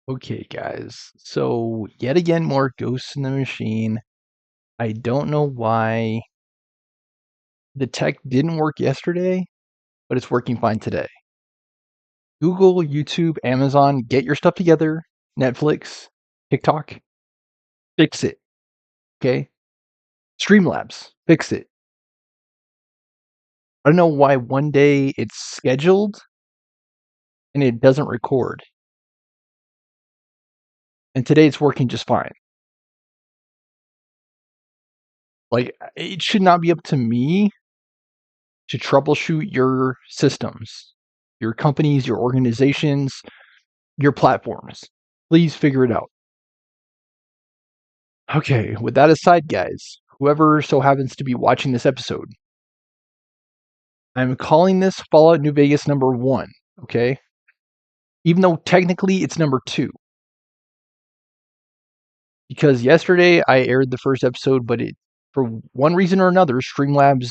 Okay, guys. So, yet again, more Ghosts in the Machine. I don't know why the tech didn't work yesterday, but it's working fine today. Google, YouTube, Amazon, get your stuff together. Netflix, TikTok, fix it. Okay? Streamlabs, fix it. I don't know why one day it's scheduled and it doesn't record. And today it's working just fine. Like, it should not be up to me to troubleshoot your systems, your companies, your organizations, your platforms. Please figure it out. Okay, with that aside, guys, whoever so happens to be watching this episode, I'm calling this Fallout New Vegas number 1, okay? Even though technically it's number 2. Because yesterday I aired the first episode, but for one reason or another, Streamlabs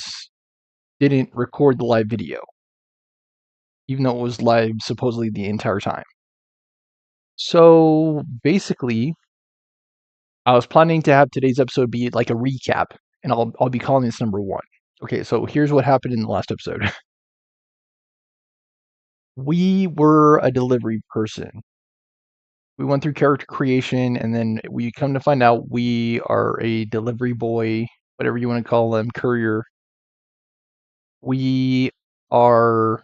didn't record the live video, even though it was live supposedly the entire time. So basically, I was planning to have today's episode be like a recap, and I'll be calling this number 1. Okay, so here's what happened in the last episode. We were a delivery person. We went through character creation, and then we come to find out we are a delivery boy, whatever you want to call them, courier. We are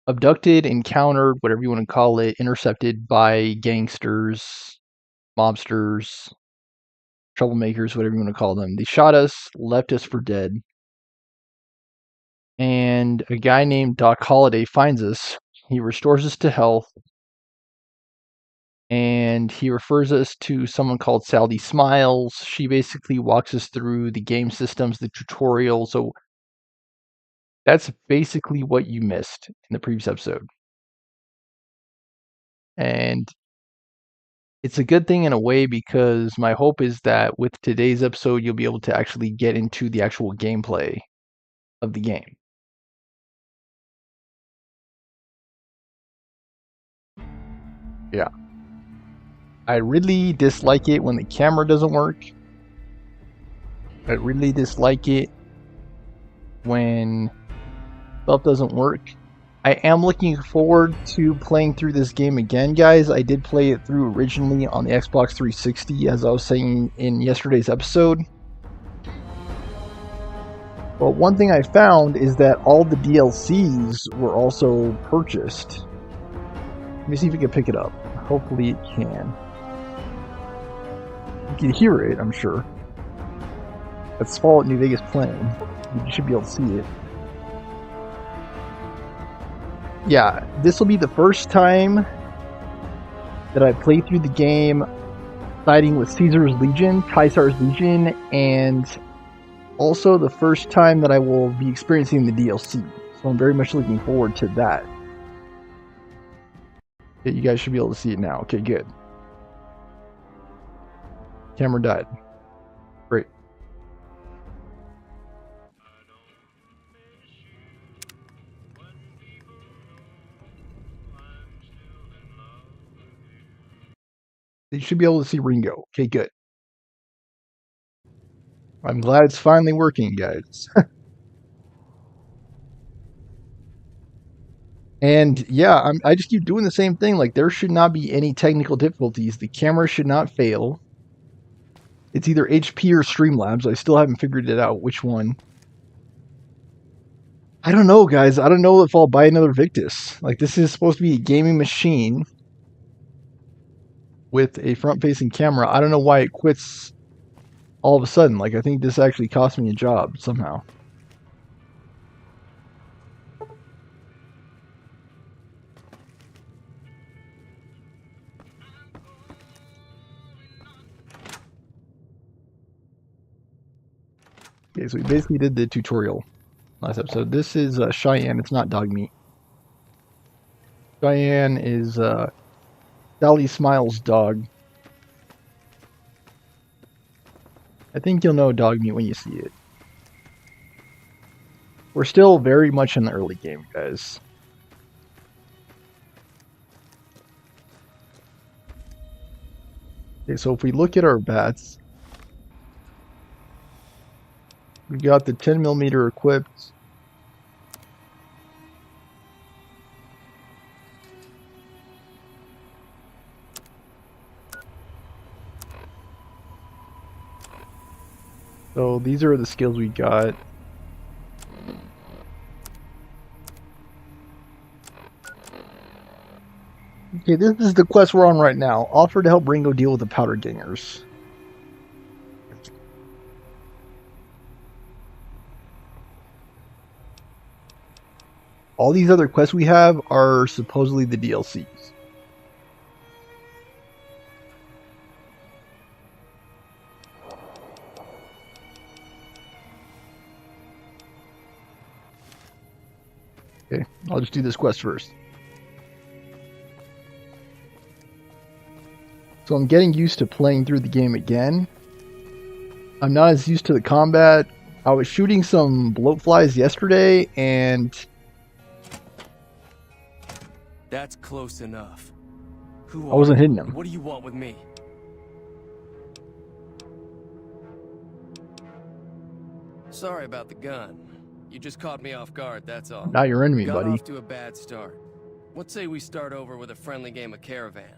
abducted, encountered, whatever you want to call it, intercepted by gangsters, mobsters, troublemakers, whatever you want to call them. They shot us, left us for dead. And a guy named Doc Holliday finds us. He restores us to health, and he refers us to someone called Sally Smiles. She basically walks us through the game systems, the tutorial. So that's basically what you missed in the previous episode. And it's a good thing in a way, because my hope is that with today's episode, you'll be able to actually get into the actual gameplay of the game. Yeah. I really dislike it when the camera doesn't work. I really dislike it when stuff doesn't work. I am looking forward to playing through this game again, guys. I did play it through originally on the Xbox 360, as I was saying in yesterday's episode. But one thing I found is that all the DLCs were also purchased. Let me see if we can pick it up. Hopefully it can. You can hear it, I'm sure. That's Fallout New Vegas playing. You should be able to see it. Yeah, this will be the first time that I play through the game siding with Caesar's Legion, Caesar's Legion, and also the first time that I will be experiencing the DLC. So I'm very much looking forward to that. Okay, you guys should be able to see it now. Okay, good. Camera died. Great. You should be able to see Ringo. Okay, good. I'm glad it's finally working, guys. And yeah, I just keep doing the same thing. Like, there should not be any technical difficulties. The camera should not fail. It's either HP or Streamlabs. I still haven't figured it out which one. I don't know, guys. I don't know if I'll buy another Victus. Like, this is supposed to be a gaming machine with a front-facing camera. I don't know why it quits all of a sudden. Like, I think this actually cost me a job somehow. Okay, so we basically did the tutorial last episode. This is Cheyenne. It's not dog meat. Cheyenne is Sally Smiles' dog. I think you'll know dog meat when you see it. We're still very much in the early game, guys. Okay, so if we look at our bats, we got the 10mm equipped. So these are the skills we got. Okay, this is the quest we're on right now. Offer to help Ringo deal with the Powder Gangers. All these other quests we have are supposedly the DLCs. Okay, I'll just do this quest first. So I'm getting used to playing through the game again. I'm not as used to the combat. I was shooting some bloatflies yesterday, and That's close enough. Who I wasn't are you? hitting them. What do you want with me? Sorry about the gun. You just caught me off guard, that's all. Not your enemy, Got buddy. off to a bad start. What say we start over with a friendly game of Caravan?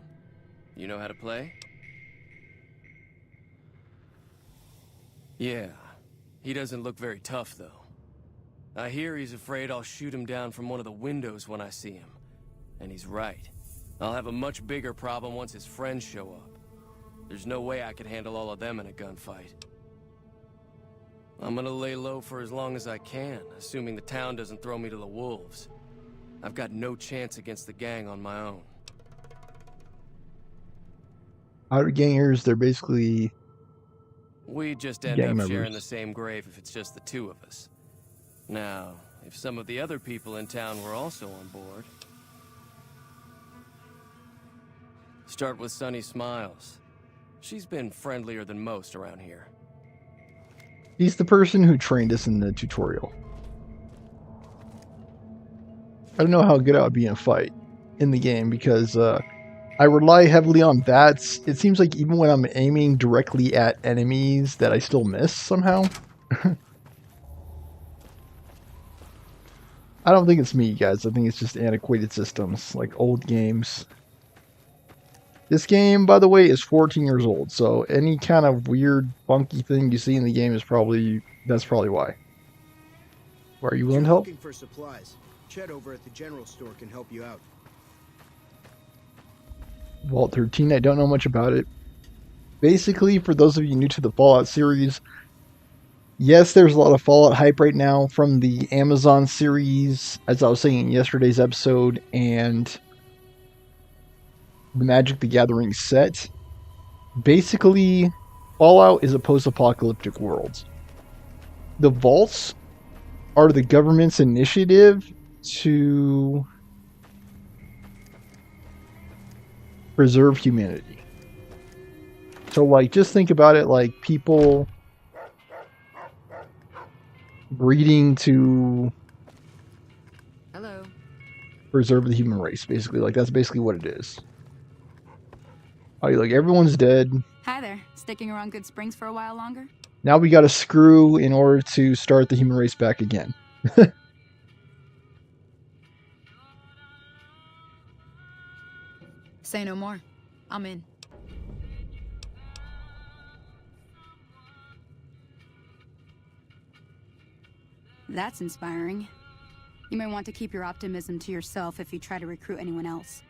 You know how to play? Yeah. He doesn't look very tough, though. I hear he's afraid I'll shoot him down from one of the windows when I see him. And he's right. I'll have a much bigger problem once his friends show up. There's no way I could handle all of them in a gunfight. I'm gonna lay low for as long as I can, assuming the town doesn't throw me to the wolves. I've got no chance against the gang on my own. Powder Gangers, they're basically We just end gang up members. sharing the same grave if it's just the two of us. Now, if some of the other people in town were also on board... Start with Sunny Smiles. She's been friendlier than most around here. He's the person who trained us in the tutorial. I don't know how good I would be in a fight in the game because I rely heavily on bats. It seems like even when I'm aiming directly at enemies that I still miss somehow. I don't think it's me, guys. I think it's just antiquated systems, like old games. This game, by the way, is 14 years old, so any kind of weird, funky thing you see in the game is that's probably why. Why are you willing to help? Looking for supplies. Chet over at the general store can help you out. Vault 13, I don't know much about it. Basically, for those of you new to the Fallout series, yes, there's a lot of Fallout hype right now from the Amazon series, as I was saying in yesterday's episode, and the Magic the Gathering set. Basically, Fallout is a post-apocalyptic world. The vaults are the government's initiative to preserve humanity. So, like, just think about it like people breeding to Hello. preserve the human race, basically. Like, that's basically what it is. Oh, like, everyone's dead. Hi there. Sticking around Good Springs for a while longer? Now we got a screw in order to start the human race back again. Say no more. I'm in. That's inspiring. You may want to keep your optimism to yourself if you try to recruit anyone else.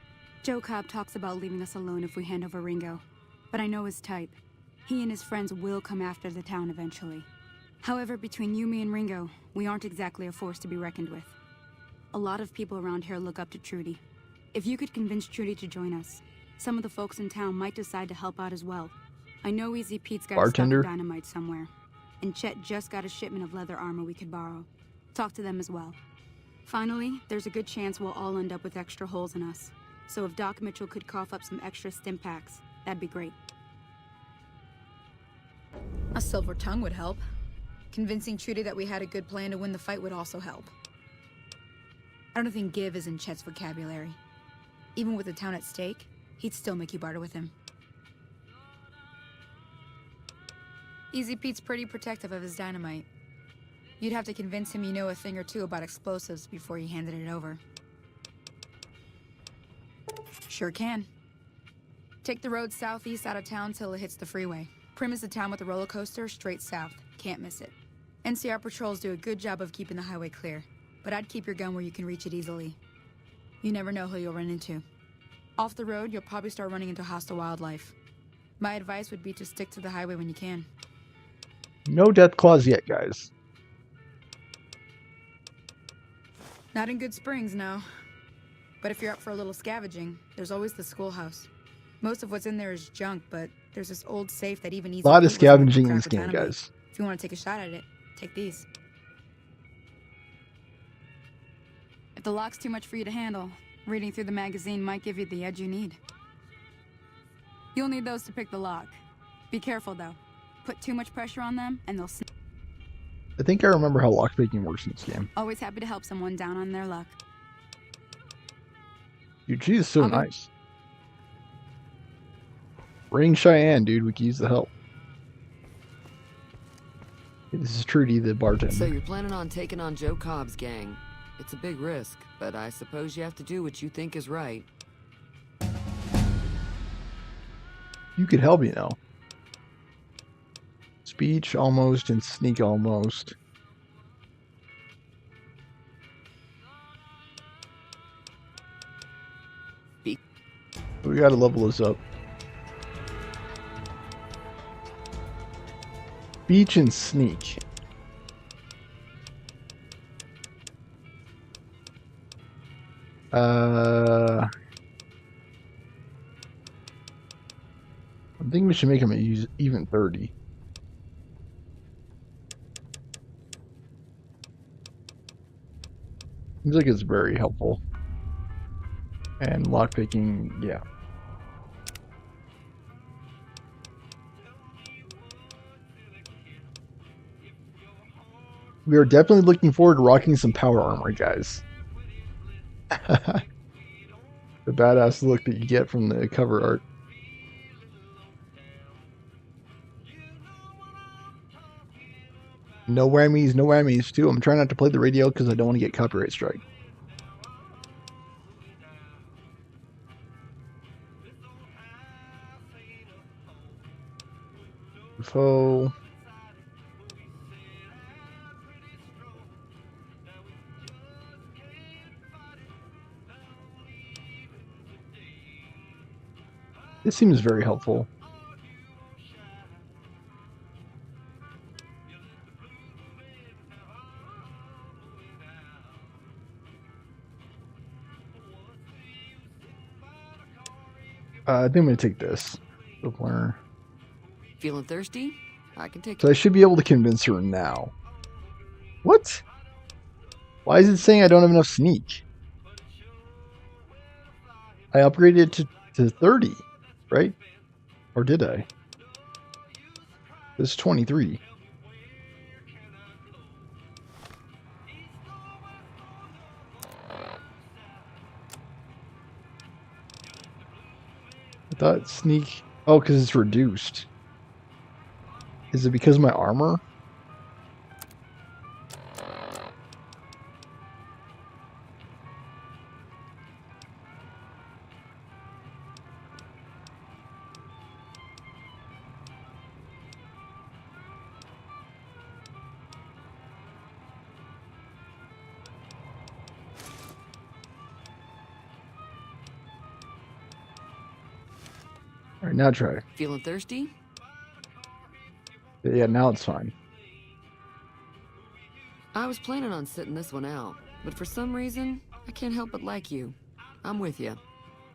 Joe Cobb talks about leaving us alone if we hand over Ringo, but I know his type. He and his friends will come after the town eventually. However, between you, me, and Ringo, we aren't exactly a force to be reckoned with. A lot of people around here look up to Trudy. If you could convince Trudy to join us, some of the folks in town might decide to help out as well. I know Easy Pete's got a stock Bartender. of dynamite somewhere, and Chet just got a shipment of leather armor we could borrow. Talk to them as well. Finally, there's a good chance we'll all end up with extra holes in us. So if Doc Mitchell could cough up some extra stim packs, that'd be great. A silver tongue would help. Convincing Trudy that we had a good plan to win the fight would also help. I don't think give is in Chet's vocabulary. Even with the town at stake, he'd still make you barter with him. Easy Pete's pretty protective of his dynamite. You'd have to convince him you know a thing or two about explosives before you handed it over. Sure can. Take the road southeast out of town till it hits the freeway. Primm is the town with the roller coaster straight south. Can't miss it. NCR patrols do a good job of keeping the highway clear, but I'd keep your gun where you can reach it easily. You never know who you'll run into. Off the road, you'll probably start running into hostile wildlife. My advice would be to stick to the highway when you can. No death claws yet, guys. Not in Good Springs, no. But if you're up for a little scavenging, there's always the schoolhouse. Most of what's in there is junk, but there's this old safe that even eats A lot of scavenging in this game, guys. If you want to take a shot at it, take these. If the lock's too much for you to handle, reading through the magazine might give you the edge you need. You'll need those to pick the lock. Be careful, though. Put too much pressure on them, and they'll snap. I think I remember how lockpicking works in this game. Always happy to help someone down on their luck. Dude, she's so nice. Ring Cheyenne, dude. We could use the help. This is Trudy, the bartender. So you're planning on taking on Joe Cobb's gang. It's a big risk, but I suppose you have to do what you think is right. You could help, you know. Speech almost and sneak almost. We gotta level this up. Speech and sneak. I think we should make him even 30. Seems like it's very helpful. And lockpicking, yeah. We are definitely looking forward to rocking some power armor, guys. The badass look that you get from the cover art. No whammies, too. I'm trying not to play the radio because I don't want to get copyright strike. So... This seems very helpful. I think I'm going to take this. The planner. Feeling thirsty? I can take So I should be able to convince her now. What? Why is it saying I don't have enough sneak? I upgraded it to 30, right? Or did I? This is 23. I thought sneak... Oh, because it's reduced. Is it because of my armor? All right, now try. Feeling thirsty? Yeah, now it's fine. I was planning on sitting this one out, but for some reason, I can't help but like you. I'm with you.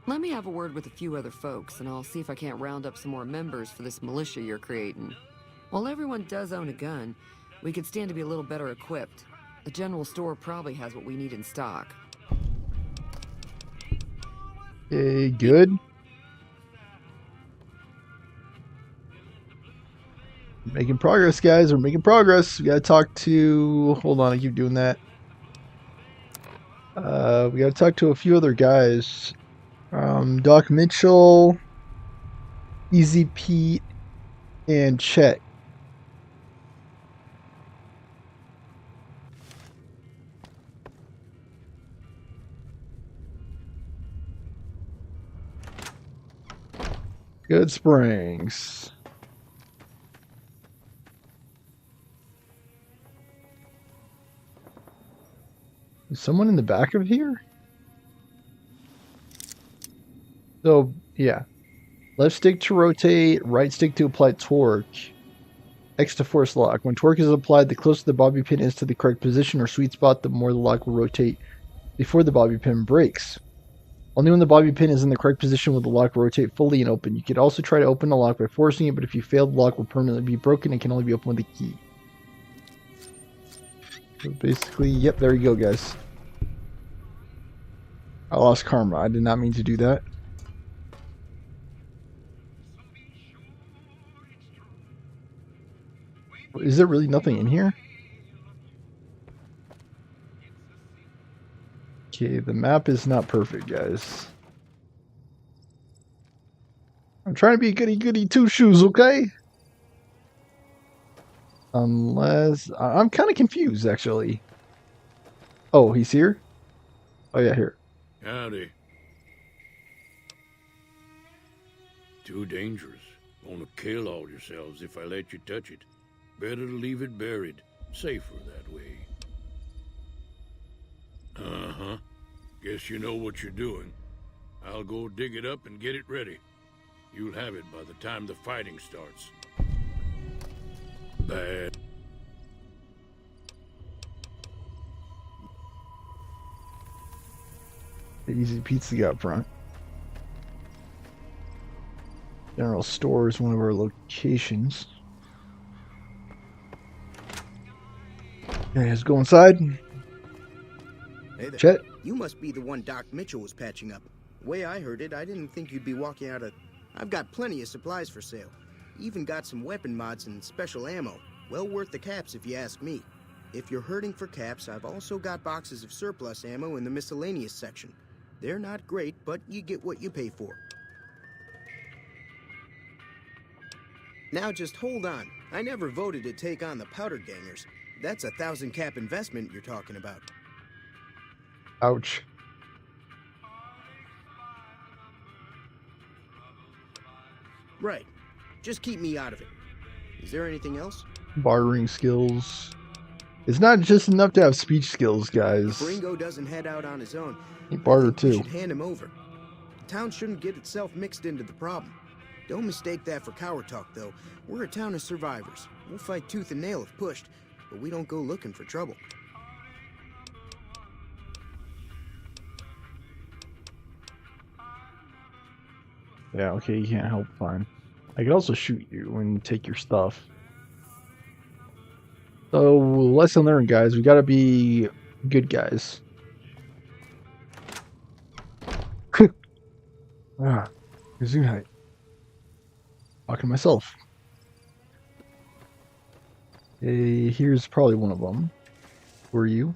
Let me have a word with a few other folks, and I'll see if I can't round up some more members for this militia you're creating. While everyone does own a gun, we could stand to be a little better equipped. The general store probably has what we need in stock. Okay, good. Making progress, guys. We're making progress. We gotta talk to... Hold on, I keep doing that. We gotta talk to a few other guys. Doc Mitchell, Easy Pete, and Chet. Good Springs. Is someone in the back of here? So, yeah. Left stick to rotate, right stick to apply torque. X to force lock. When torque is applied, the closer the bobby pin is to the correct position or sweet spot, the more the lock will rotate before the bobby pin breaks. Only when the bobby pin is in the correct position will the lock rotate fully and open. You could also try to open the lock by forcing it, but if you fail, the lock will permanently be broken and can only be opened with a key. So basically, yep, there you go, guys. I lost karma. I did not mean to do that. Is there really nothing in here? Okay, the map is not perfect, guys. I'm trying to be goody-goody two-shoes, okay? Unless... I'm kind of confused, actually. Oh, he's here? Oh, yeah, here. Howdy. Too dangerous. Gonna kill all yourselves if I let you touch it. Better to leave it buried. Safer that way. Uh-huh. Guess you know what you're doing. I'll go dig it up and get it ready. You'll have it by the time the fighting starts. Bad. The Easy Pizza guy up front. General Store is one of our locations. Okay, let's go inside. Hey there. Chet. You must be the one Doc Mitchell was patching up. The way I heard it, I didn't think you'd be walking out of... I've got plenty of supplies for sale. Even got some weapon mods and special ammo. Well worth the caps if you ask me. If you're hurting for caps, I've also got boxes of surplus ammo in the miscellaneous section. They're not great, but you get what you pay for. Now just hold on. I never voted to take on the Powder Gangers. That's a 1,000 cap investment you're talking about. Ouch. Right. Just keep me out of it. Is there anything else? Bartering skills. It's not just enough to have speech skills, guys. If Ringo doesn't head out on his own, You barter I think we too. should hand him over. The town shouldn't get itself mixed into the problem. Don't mistake that for coward talk, though. We're a town of survivors. We'll fight tooth and nail if pushed, but we don't go looking for trouble. Yeah, okay, you can't help, fine. I could also shoot you and take your stuff. So, lesson learned, guys. We gotta be good guys. Gesundheit. Talking to myself. Here's probably one of them. Who are you?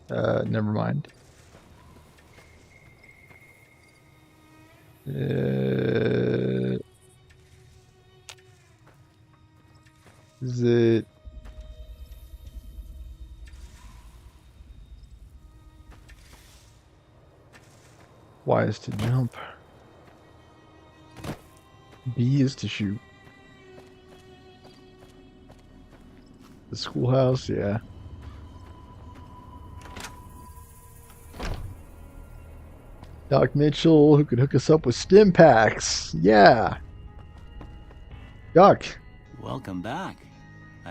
Never mind. Is it... Y is to jump. B is to shoot. The schoolhouse, yeah. Doc Mitchell, who could hook us up with stim packs. Yeah. Doc. Welcome back.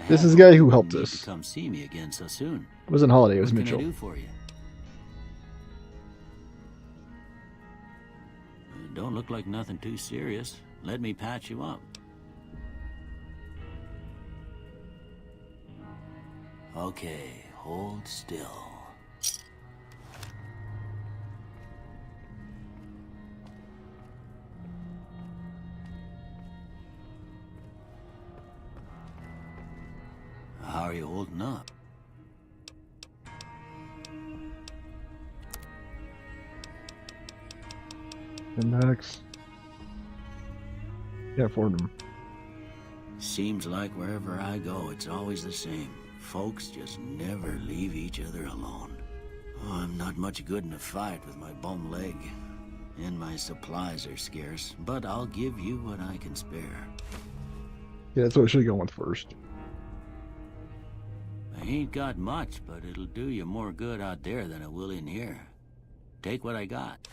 This is the guy who helped us. Come see me again so soon. It wasn't Holiday, it was What Mitchell. can I do for you? Don't look like nothing too serious. Let me patch you up. Okay, hold still. How are you holding up? Stim packs. Yeah, afford them. Seems like wherever I go, it's always the same. Folks just never leave each other alone. Oh, I'm not much good in a fight with my bum leg. and my supplies are scarce, but I'll give you what I can spare. Yeah, that's what I should have gone with first. I ain't got much, but it'll do you more good out there than it will in here. Take what I got.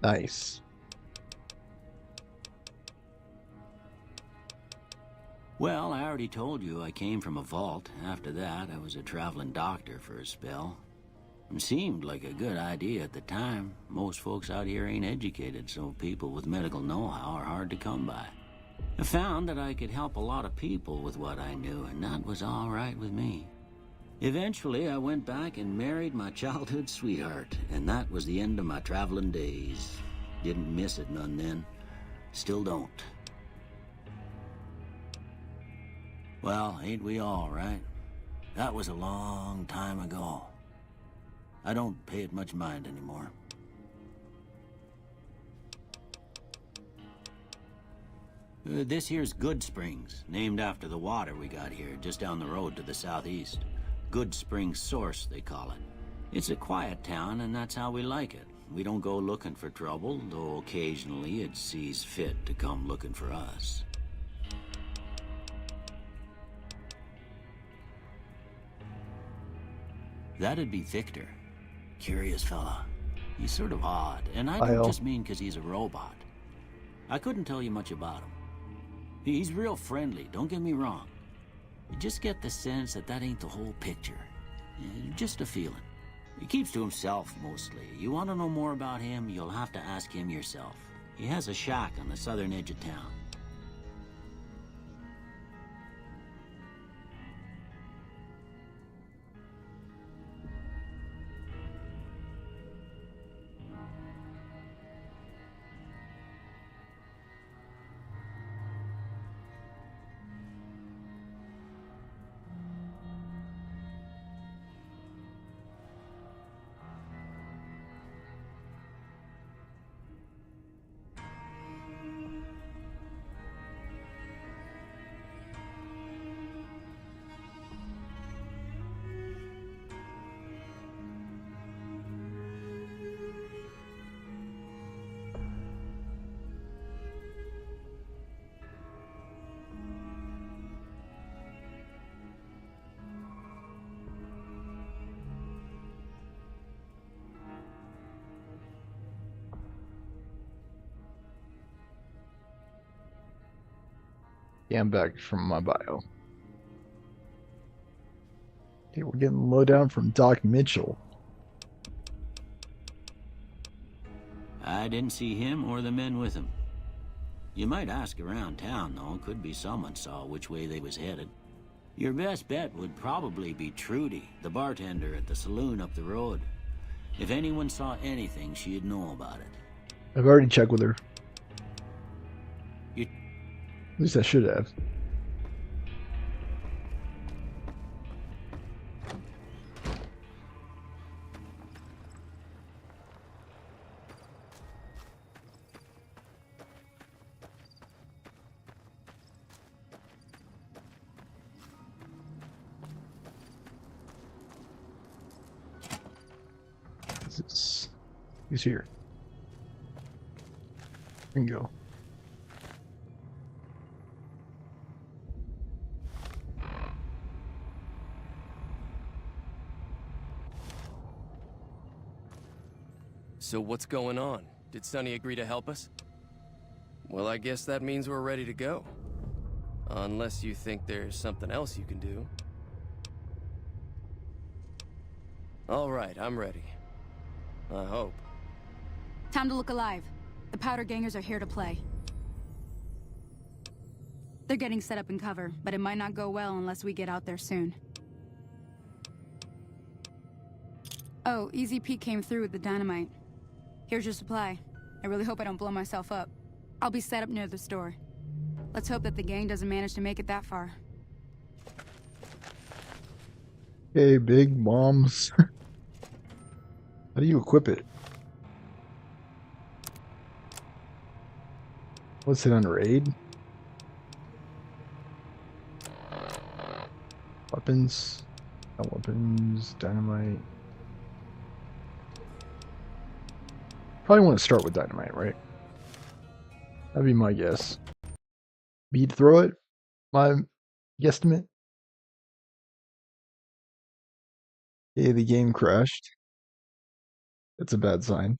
Nice. Well, I already told you I came from a vault. After that, I was a traveling doctor for a spell. It seemed like a good idea at the time. Most folks out here ain't educated, so people with medical know-how are hard to come by. I found that I could help a lot of people with what I knew, and that was all right with me. Eventually, I went back and married my childhood sweetheart, and that was the end of my traveling days. Didn't miss it none then. Still don't. Well, ain't we all, right? That was a long time ago. I don't pay it much mind anymore. This here's Good Springs, named after the water we got here, just down the road to the southeast. Good Springs Source, they call it. It's a quiet town, and that's how we like it. We don't go looking for trouble, though occasionally it sees fit to come looking for us. That'd be Victor. Curious fella. He's sort of odd, and I don't just mean because he's a robot. I couldn't tell you much about him. He's real friendly, don't get me wrong. You just get the sense that that ain't the whole picture. Just a feeling. He keeps to himself, mostly. You want to know more about him, you'll have to ask him yourself. He has a shack on the southern edge of town. Yeah, I'm back from my bio. Okay, we're getting low down from Doc Mitchell. I didn't see him or the men with him. You might ask around town, though. Could be someone saw which way they was headed. Your best bet would probably be Trudy, the bartender at the saloon up the road. If anyone saw anything, she'd know about it. I've already checked with her. At least I should have. He's here. Bingo. So what's going on? Did Sonny agree to help us? Well, I guess that means we're ready to go. Unless you think there's something else you can do. All right, I'm ready. I hope. Time to look alive. The Powder Gangers are here to play. They're getting set up in cover, but it might not go well unless we get out there soon. Oh, Easy Pete came through with the dynamite. Here's your supply. I really hope I don't blow myself up. I'll be set up near the store. Let's hope that the gang doesn't manage to make it that far. Hey, big bombs. How do you equip it? What's it on raid? Weapons. Not weapons. Dynamite. Probably want to start with dynamite, right? That'd be my guess. Beat throw it? My guesstimate? Okay, the game crashed. That's a bad sign.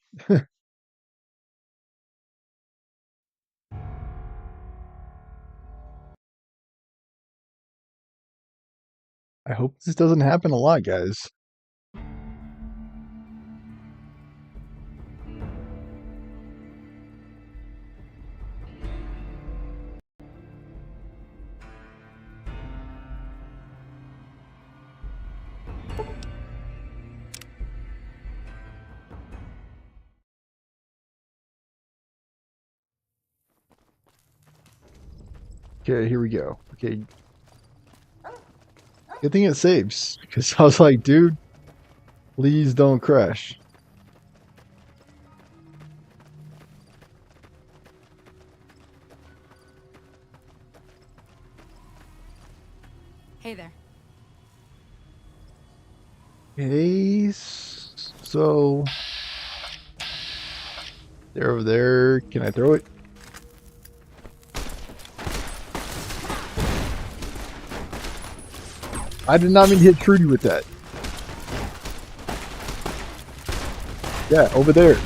I hope this doesn't happen a lot, guys. Okay, here we go. Okay. Good thing it saves, because I was like, dude, please don't crash. Hey there. Okay, so they're over there. Can I throw it? I did not mean to hit Trudy with that. Yeah, over there.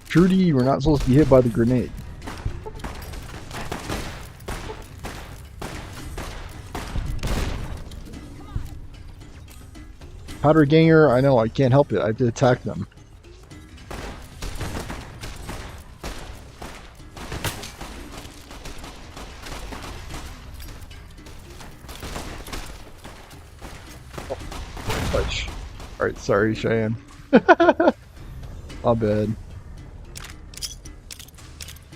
Trudy, you were not supposed to be hit by the grenade. Powder Ganger, I know, I can't help it. I have to attack them. Touch. Alright, sorry, Cheyenne. My bad.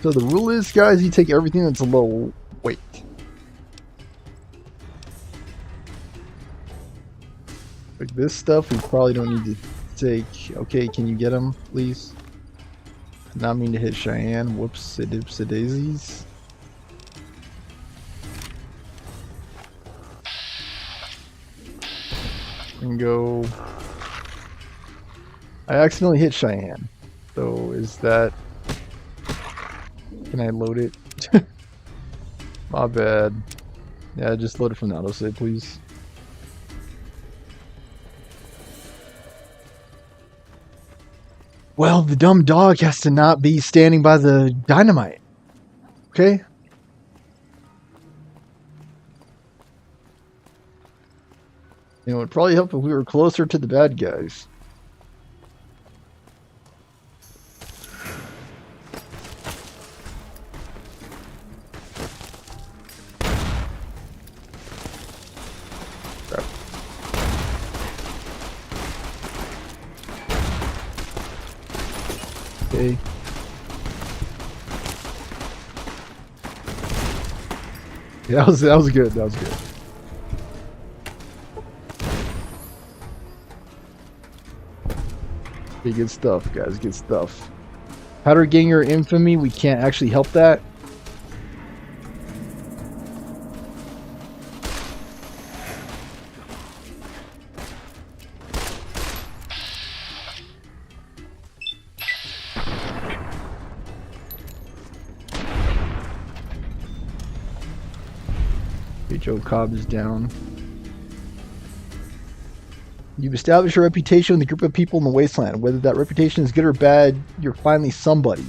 So the rule is, guys, you take everything that's a low weight. Like this stuff, we probably don't need to take. Okay, can you get him, please? Not mean to hit Cheyenne. Whoops, daisies. And go. I accidentally hit Cheyenne. So is that? Can I load it? My bad. Yeah, just load it from the autosave, please. Well, the dumb dog has to not be standing by the dynamite. Okay? You know, it would probably help if we were closer to the bad guys. Okay. Yeah, that was good. That was good. Okay, good stuff, guys. Good stuff. Powder Ganger Infamy, we can't actually help that. Joe Cobb is down. You've established a reputation with a group of people in the wasteland. Whether that reputation is good or bad, you're finally somebody.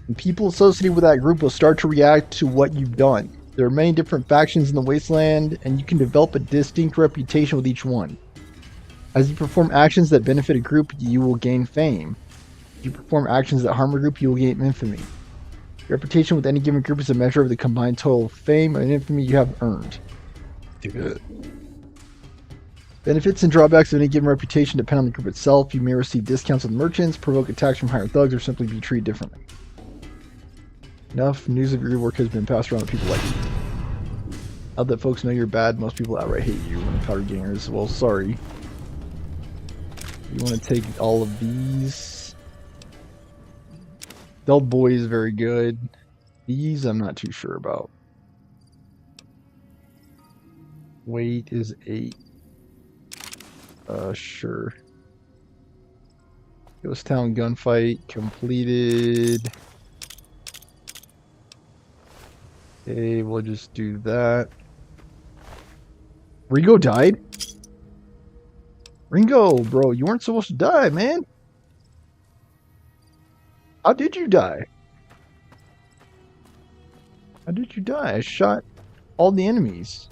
And people associated with that group will start to react to what you've done. There are many different factions in the wasteland, and you can develop a distinct reputation with each one. As you perform actions that benefit a group, you will gain fame. If you perform actions that harm a group, you will gain infamy. Reputation with any given group is a measure of the combined total of fame and infamy you have earned. Good. Benefits and drawbacks of any given reputation depend on the group itself. You may receive discounts with merchants, provoke attacks from higher thugs, or simply be treated differently. Enough news of your good work has been passed around to people like you. Now that folks know you're bad, most people outright hate you when the Powder Gangers. Well, sorry. You want to take all of these. Dull Boy is very good. These I'm not too sure about. Weight is 8. Sure. Ghost Town gunfight completed. Okay, we'll just do that. Ringo died? Ringo, bro, you weren't supposed to die, man. How did you die? How did you die? I shot all the enemies.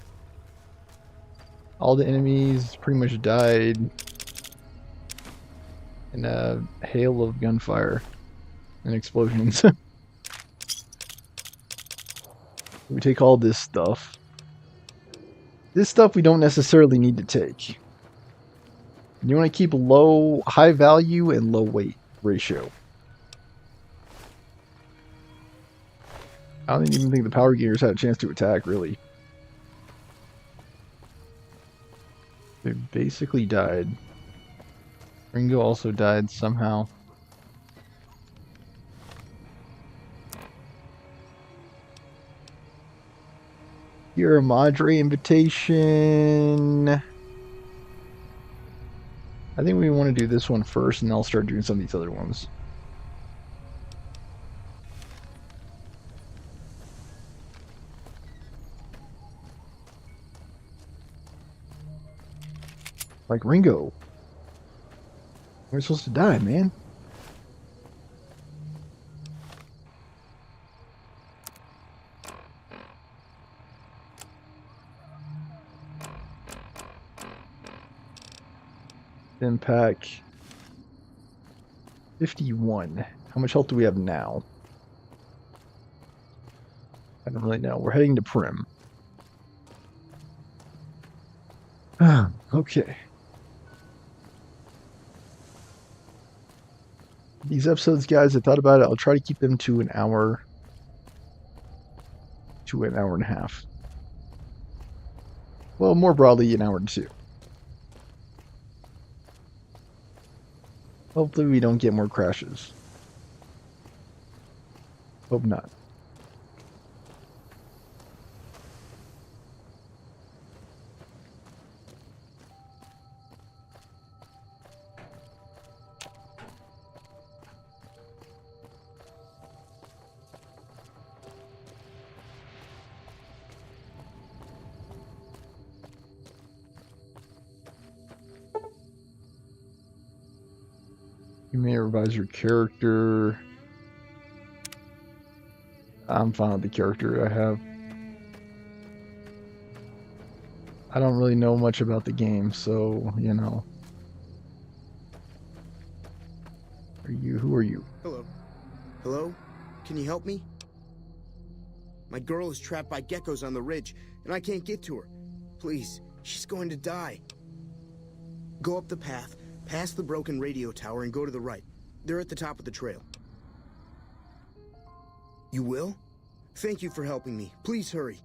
All the enemies pretty much died in a hail of gunfire and explosions. We take all this stuff. This stuff we don't necessarily need to take. You want to keep high value and low weight ratio. I don't even think the power gears had a chance to attack, really. They basically died. Ringo also died somehow. Here, a Madre invitation. I think we want to do this one first, and then I'll start doing some of these other ones. Like Ringo. We're supposed to die, man. Then pack 51. How much health do we have now? I don't really know. We're heading to Prim. Okay. These episodes, guys, I thought about it. I'll try to keep them to an hour. To an hour and a half. Well, more broadly, an hour and 2. Hopefully we don't get more crashes. Hope not. You may revise your character. I'm fine with the character I have. I don't really know much about the game, so, you know. Who are you? Hello. Hello? Can you help me? My girl is trapped by geckos on the ridge, and I can't get to her. Please, she's going to die. Go up the path, past the broken radio tower, and go to the right. They're at the top of the trail. You will? Thank you for helping me. Please hurry.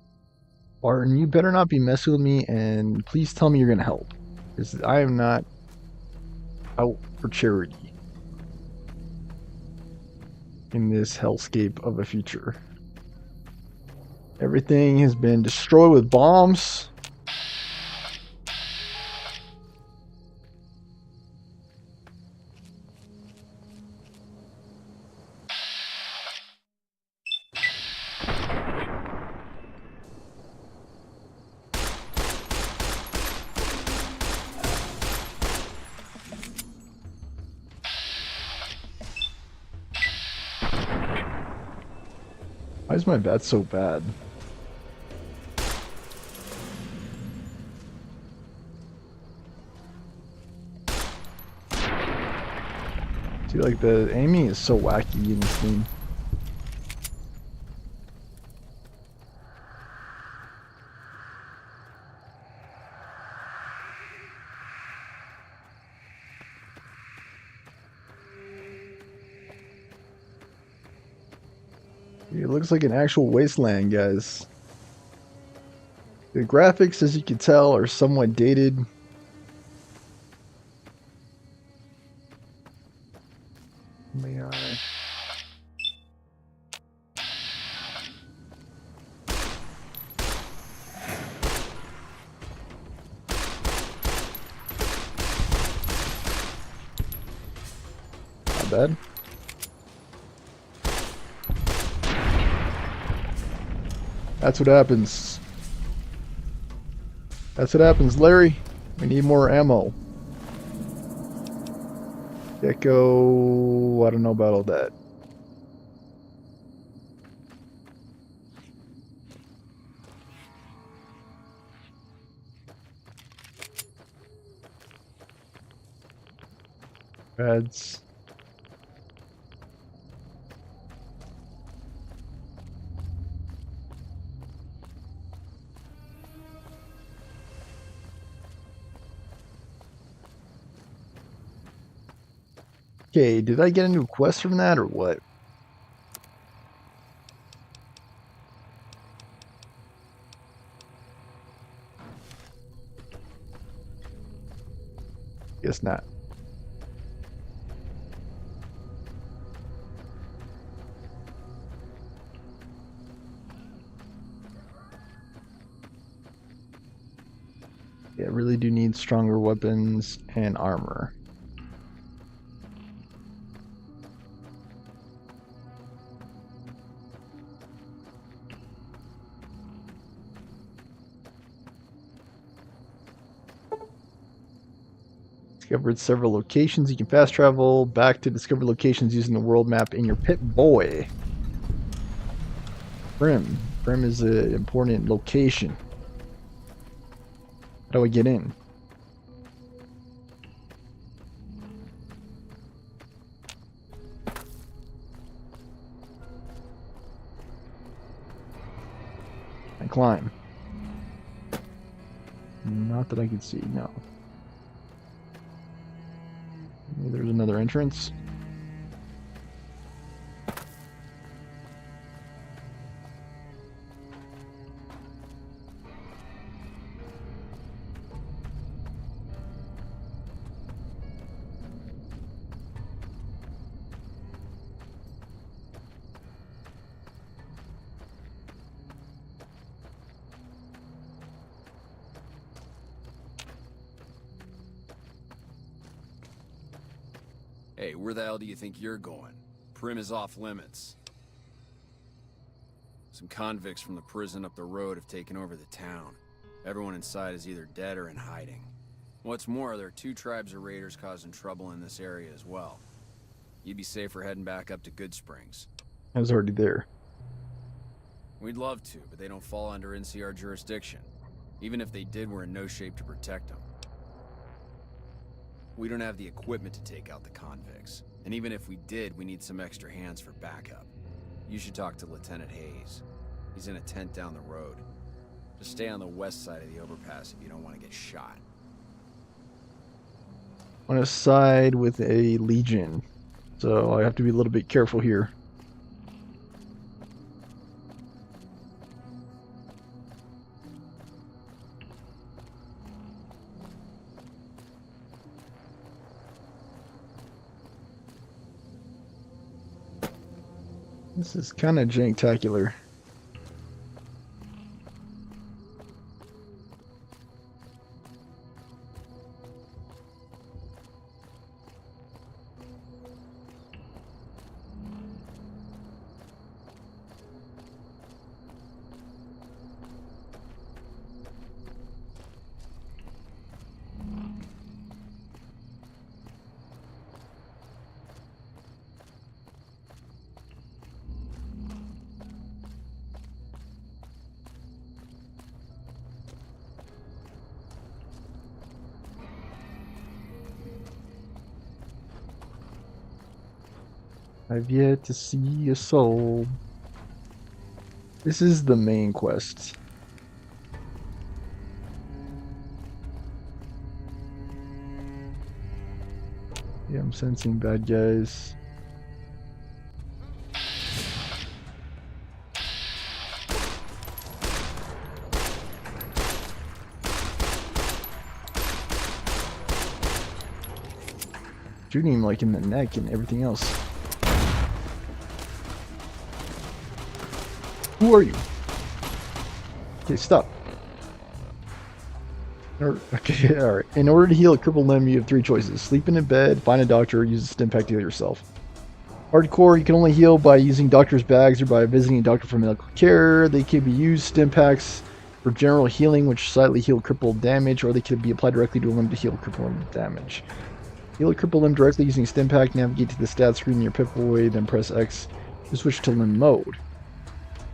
Barton, you better not be messing with me, and please tell me you're going to help. Because I am not out for charity in this hellscape of a future. Everything has been destroyed with bombs. Why is my bat so bad? See, like, the aiming is so wacky in this game. It looks like an actual wasteland, guys. The graphics, as you can tell, are somewhat dated. They are. Not bad. That's what happens. That's what happens, Larry. We need more ammo. Gecko, I don't know about all that. Reds. Okay, did I get a new quest from that or what? Guess not. Yeah, I really do need stronger weapons and armor. Discovered several locations. You can fast travel back to discover locations using the world map in your Pip-Boy. Primm. Primm is an important location. How do I get in? I climb. Not that I can see, no. There's another entrance. Hey, where the hell do you think you're going? Primm is off limits. Some convicts from the prison up the road have taken over the town. Everyone inside is either dead or in hiding. What's more, there are 2 tribes of raiders causing trouble in this area as well. You'd be safer heading back up to Goodsprings. I was already there. We'd love to, but they don't fall under NCR jurisdiction. Even if they did, we're in no shape to protect them. We don't have the equipment to take out the convicts. And even if we did, we need some extra hands for backup. You should talk to Lieutenant Hayes. He's in a tent down the road. Just stay on the west side of the overpass if you don't want to get shot. I want to side with a Legion, so I have to be a little bit careful here. This is kind of janktacular. I've yet to see a soul. This is the main quest. Yeah, I'm sensing bad guys. Shooting him like in the neck and everything else. Who are you? Okay, stop. Okay, alright. In order to heal a crippled limb, you have 3 choices. Sleep in a bed, find a doctor, or use a stim pack to heal yourself. Hardcore, you can only heal by using doctor's bags or by visiting a doctor for medical care. They can be used stim packs for general healing, which slightly heal crippled damage, or they could be applied directly to a limb to heal crippled damage. Heal a crippled limb directly using stim pack. Navigate to the stats screen in your Pip-Boy, then press X to switch to limb mode.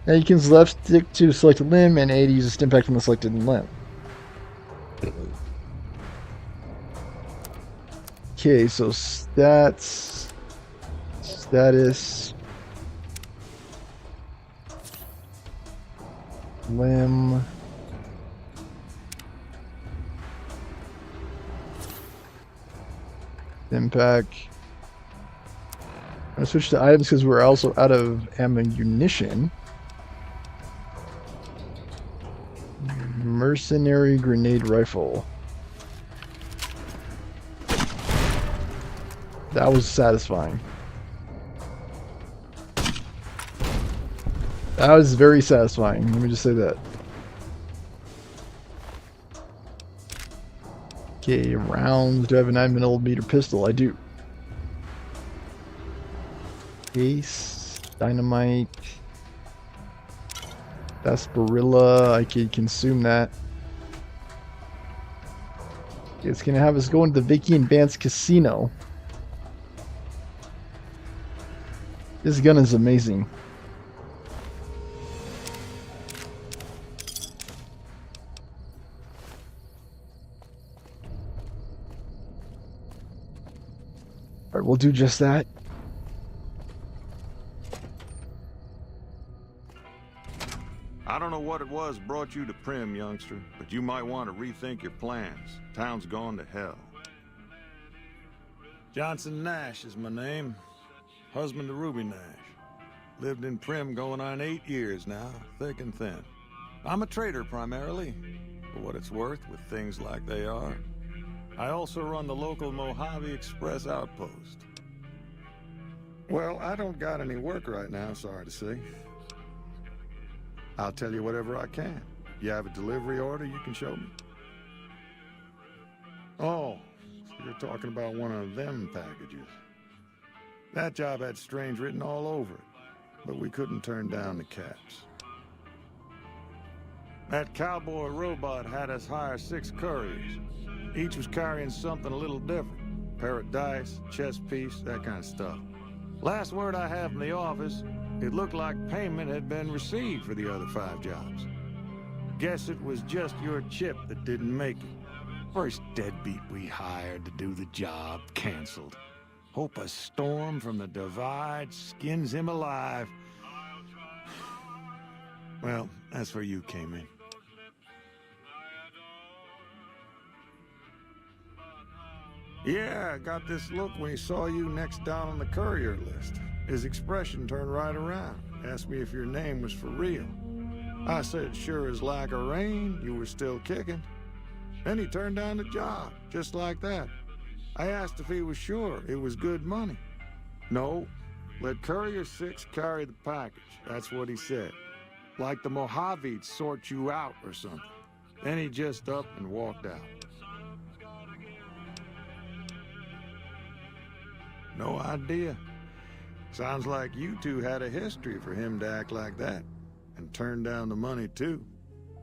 Now you can use left stick to select a limb and A to use a stim pack from the selected limb. Okay, so stats, status, limb, impact. I'm gonna switch to items because we're also out of ammunition. Mercenary grenade rifle. That was satisfying. That was very satisfying. Let me just say that. Okay, rounds. Do I have a 9mm pistol? I do. Ace, dynamite, sarsaparilla. I can consume that. It's gonna have us going to the Vicky and Vance Casino. This gun is amazing. Alright, we'll do just that. I don't know what it was brought you to Primm, youngster, but you might want to rethink your plans. Town's gone to hell. Johnson Nash is my name. Husband to Ruby Nash. Lived in Primm going on 8 years now, thick and thin. I'm a trader primarily, for what it's worth with things like they are. I also run the local Mojave Express outpost. Well, I don't got any work right now, sorry to say. I'll tell you whatever I can. You have a delivery order you can show me? Oh, so you're talking about one of them packages. That job had Strange written all over it, but we couldn't turn down the caps. That cowboy robot had us hire 6 couriers. Each was carrying something a little different. Pair of dice, chess piece, that kind of stuff. Last word I have from the office, it looked like payment had been received for the other 5 jobs. Guess it was just your chip that didn't make it. First deadbeat we hired to do the job canceled. Hope a storm from the Divide skins him alive. Well, that's where you came in. Yeah, I got this look when he saw you next down on the courier list. His expression turned right around. Asked me if your name was for real. I said, sure as like a rain, you were still kicking. Then he turned down the job, just like that. I asked if he was sure it was good money. No, let Courier 6 carry the package. That's what he said. Like the Mojave'd sort you out or something. Then he just up and walked out. No idea. Sounds like you two had a history for him to act like that. And turn down the money, too.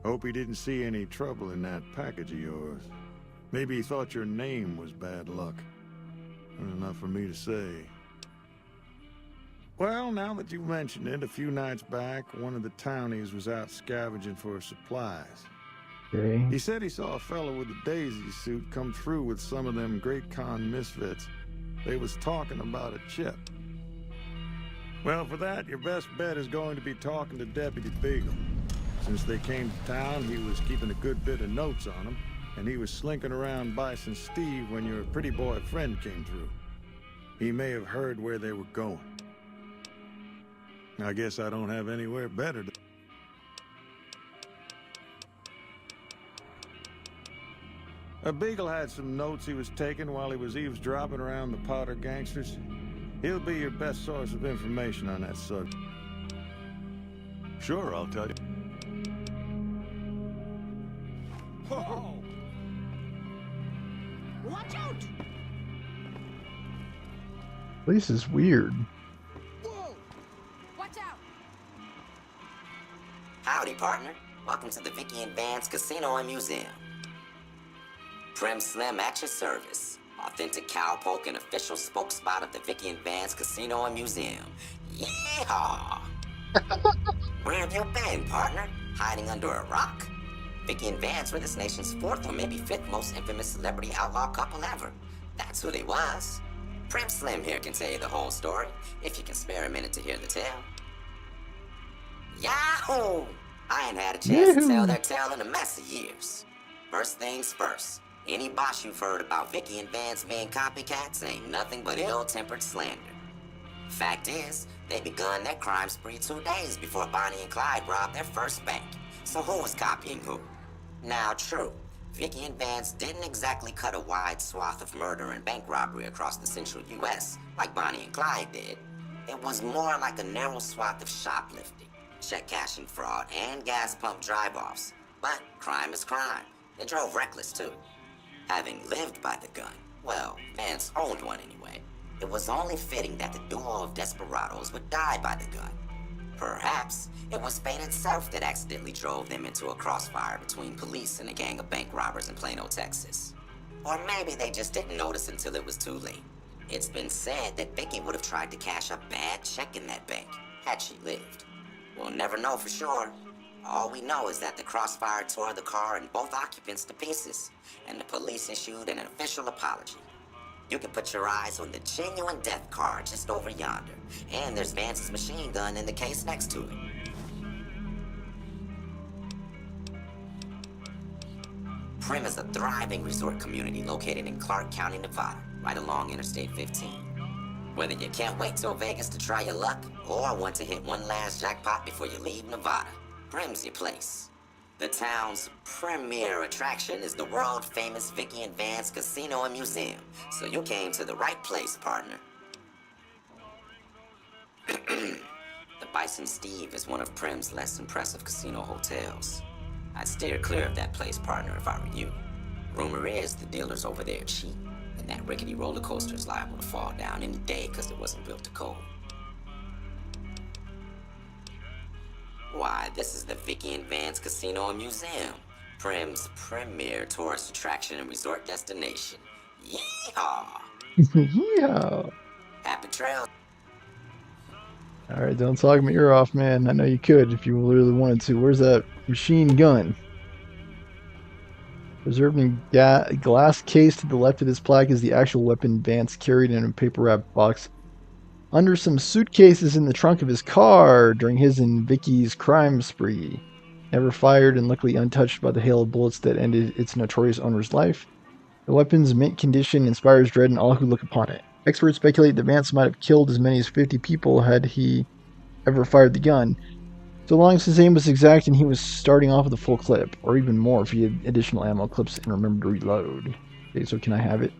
Hope he didn't see any trouble in that package of yours. Maybe he thought your name was bad luck. Enough for me to say. Well, now that you've mentioned it, a few nights back, one of the townies was out scavenging for supplies. Okay. He said he saw a fellow with a daisy suit come through with some of them Great Con misfits. They was talking about a chip. Well, for that, your best bet is going to be talking to Deputy Beagle. Since they came to town, he was keeping a good bit of notes on them, and he was slinking around Bison Steve when your pretty boy friend came through. He may have heard where they were going. I guess I don't have anywhere better to... Beagle had some notes he was taking while he was eavesdropping around the Powder gangsters. He'll be your best source of information on that subject. Sure, I'll tell you. Whoa! Watch out! Place is weird. partner. Welcome to the Vicky and Vance Casino and Museum. Prim Slim at your service. Authentic cowpoke and official spokesspot of the Vicky and Vance Casino and Museum. Yeehaw! Where have you been, partner? Hiding under a rock? Vicky and Vance were this nation's 4th or maybe 5th most infamous celebrity outlaw couple ever. That's who they was. Prim Slim here can tell you the whole story, if you can spare a minute to hear the tale. Yahoo! I ain't had a chance to tell their tale in a mess of years. First things first, any bosh you've heard about Vicky and Vance being copycats ain't nothing but ill-tempered slander. Fact is, they begun their crime spree 2 days before Bonnie and Clyde robbed their first bank. So who was copying who? Now, true, Vicky and Vance didn't exactly cut a wide swath of murder and bank robbery across the central U.S. like Bonnie and Clyde did. It was more like a narrow swath of shoplifting, check cashing fraud, and gas pump drive-offs. But crime is crime. They drove reckless, too. Having lived by the gun, well, Vance owned one anyway, it was only fitting that the duo of desperados would die by the gun. Perhaps it was fate itself that accidentally drove them into a crossfire between police and a gang of bank robbers in Plano, Texas. Or maybe they just didn't notice until it was too late. It's been said that Vicky would have tried to cash a bad check in that bank, had she lived. We'll never know for sure. All we know is that the crossfire tore the car and both occupants to pieces, and the police issued an official apology. You can put your eyes on the genuine death car just over yonder, and there's Vance's machine gun in the case next to it. Prim is a thriving resort community located in Clark County, Nevada, right along Interstate 15. Whether you can't wait till Vegas to try your luck, or want to hit one last jackpot before you leave Nevada, Prim's your place. The town's premier attraction is the world-famous Vicky and Vance Casino and Museum, so you came to the right place, partner. The Bison Steve is one of Prim's less impressive casino hotels. I'd steer clear of that place, partner, if I were you. Rumor is the dealers over there cheat, and that rickety roller coaster is liable to fall down any day because it wasn't built to code. Why, this is the Vicky and Vance Casino and Museum, Prim's premier tourist attraction and resort destination. Yeehaw! Yeah. Happy trails. Alright, don't talk my ear off, man. I know you could if you really wanted to. Where's that machine gun? Preserved in glass case to the left of this plaque is the actual weapon Vance carried in a paper-wrapped box under some suitcases in the trunk of his car during his and Vicky's crime spree. Never fired and luckily untouched by the hail of bullets that ended its notorious owner's life. The weapon's mint condition inspires dread in all who look upon it. Experts speculate that Vance might have killed as many as 50 people had he ever fired the gun, so long as his aim was exact and he was starting off with a full clip, or even more if he had additional ammo clips and remembered to reload. Okay, so can I have it?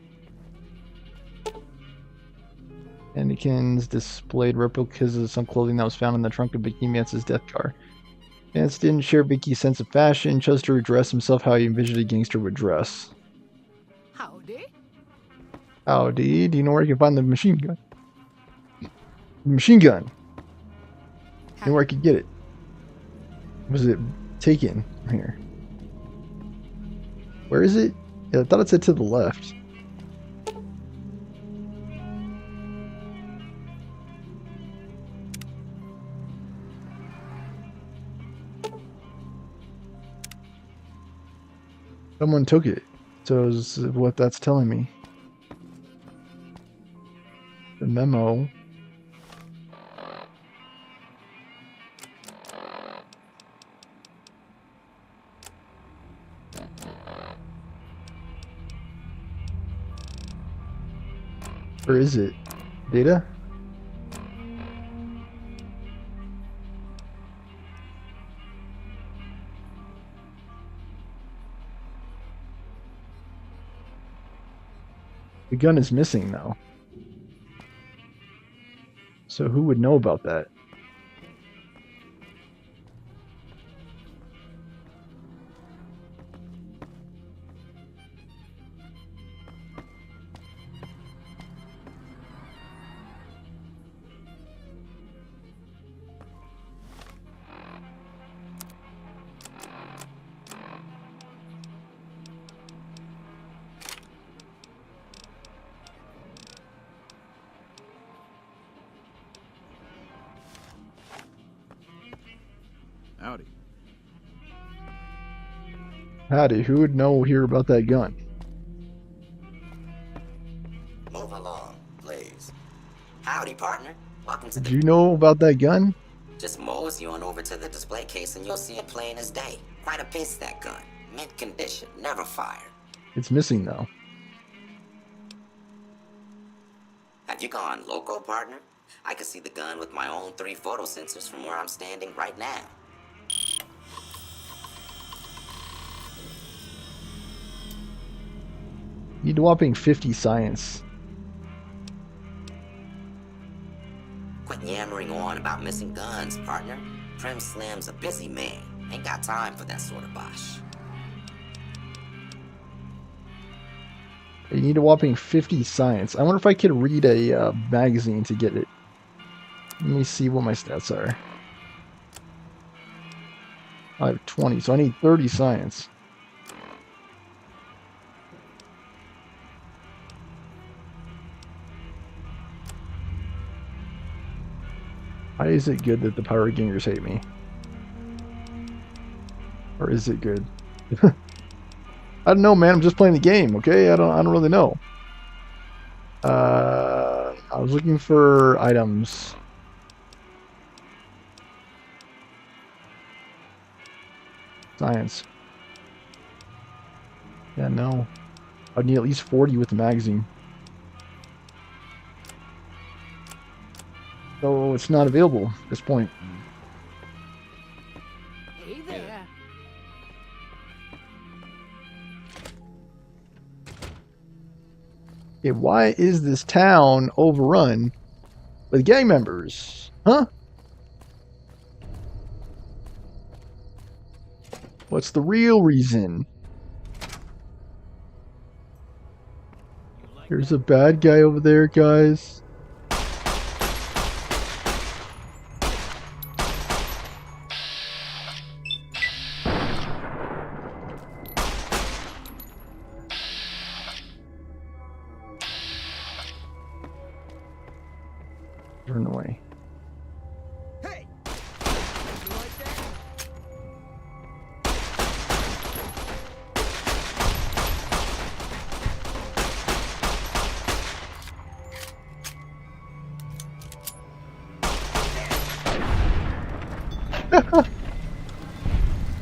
Anakin's displayed replicas of some clothing that was found in the trunk of Vicky Vance's death car. Vance didn't share Vicky's sense of fashion, chose to dress himself how he envisioned a gangster would dress. Howdy. Howdy. Do you know where you can find the machine gun? The machine gun. You know where I could get it? Was it taken here? Where is it? Yeah, I thought it said to the left. Someone took it, so is what that's telling me. The memo. Where is it? Data? The gun is missing now. So who would know about that? Howdy, who would know here about that gun? Move along, please. Howdy, partner. Welcome to Did the... you know about that gun? Just mosey on over to the display case and you'll see it plain as day. Quite a piece, that gun. Mint condition, never fired. It's missing though. Have you gone loco, partner? I can see the gun with my own 3 photo sensors from where I'm standing right now. Need a whopping 50 science. Quit yammering on about missing guns, partner. Prim Slim's a busy man. Ain't got time for that sort of bosh. You need a whopping 50 science. I wonder if I could read a magazine to get it. Let me see what my stats are. I have 20, so I need 30 science. Why is it good that the Pirate Gangers hate me? Or is it good? I don't know, man. I'm just playing the game, okay? I don't really know. I was looking for items. Science. Yeah, no. I'd need at least 40 with the magazine. So it's not available at this point. Hey there. Okay, why is this town overrun with gang members? Huh? What's the real reason? There's a bad guy over there, guys. Turn away. Hey! You like that?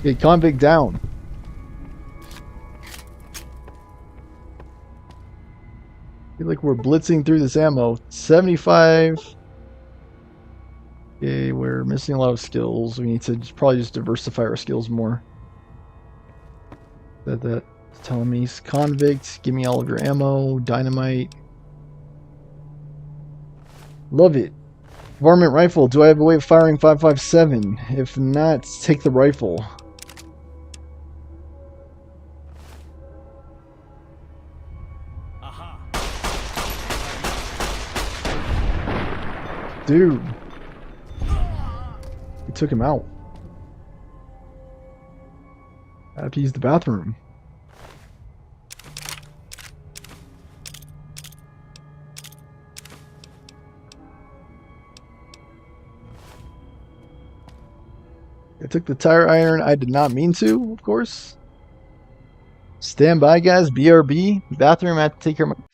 Okay, convict down. I feel like we're blitzing through this ammo. 75. Okay, we're missing a lot of skills. We need to probably just diversify our skills more. That's telling me convict. Give me all of your ammo. Dynamite. Love it. Varmint rifle. Do I have a way of firing 5.57? If not, take the rifle. Dude. He took him out. I have to use the bathroom. I took the tire iron. I did not mean to, of course. Stand by, guys. BRB. Bathroom. I have to take care of my...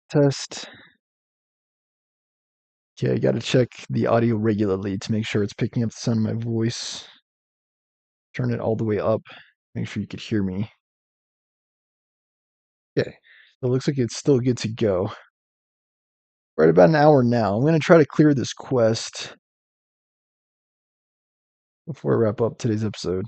Test. Okay, I gotta check the audio regularly to make sure it's picking up the sound of my voice. Turn it all the way up. Make sure you could hear me. Okay, so it looks like it's still good to go. We're at about an hour now. I'm gonna try to clear this quest before I wrap up today's episode.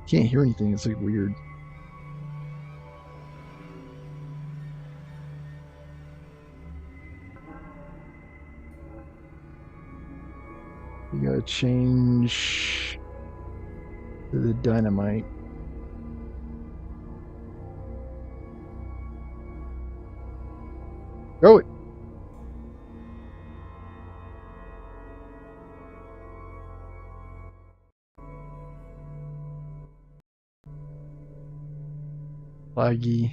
Can't hear anything. It's like weird. We gotta change to the dynamite. Throw it. Laggy.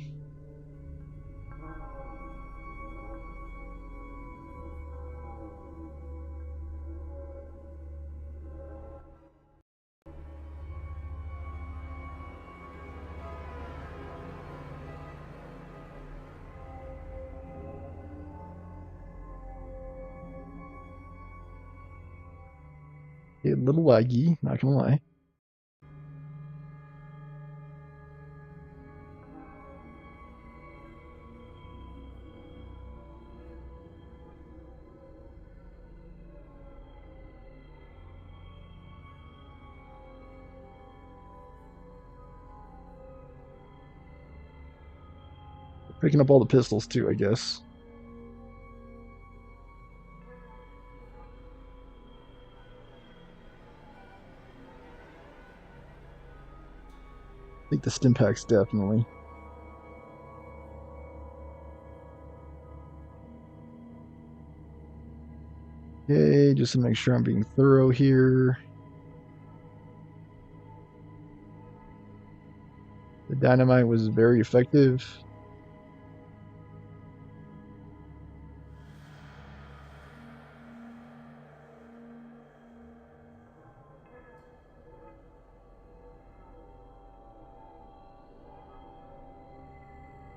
A little laggy, not gonna lie. Picking up all the pistols too, I guess. I think the stim packs definitely. Okay, just to make sure I'm being thorough here. The dynamite was very effective.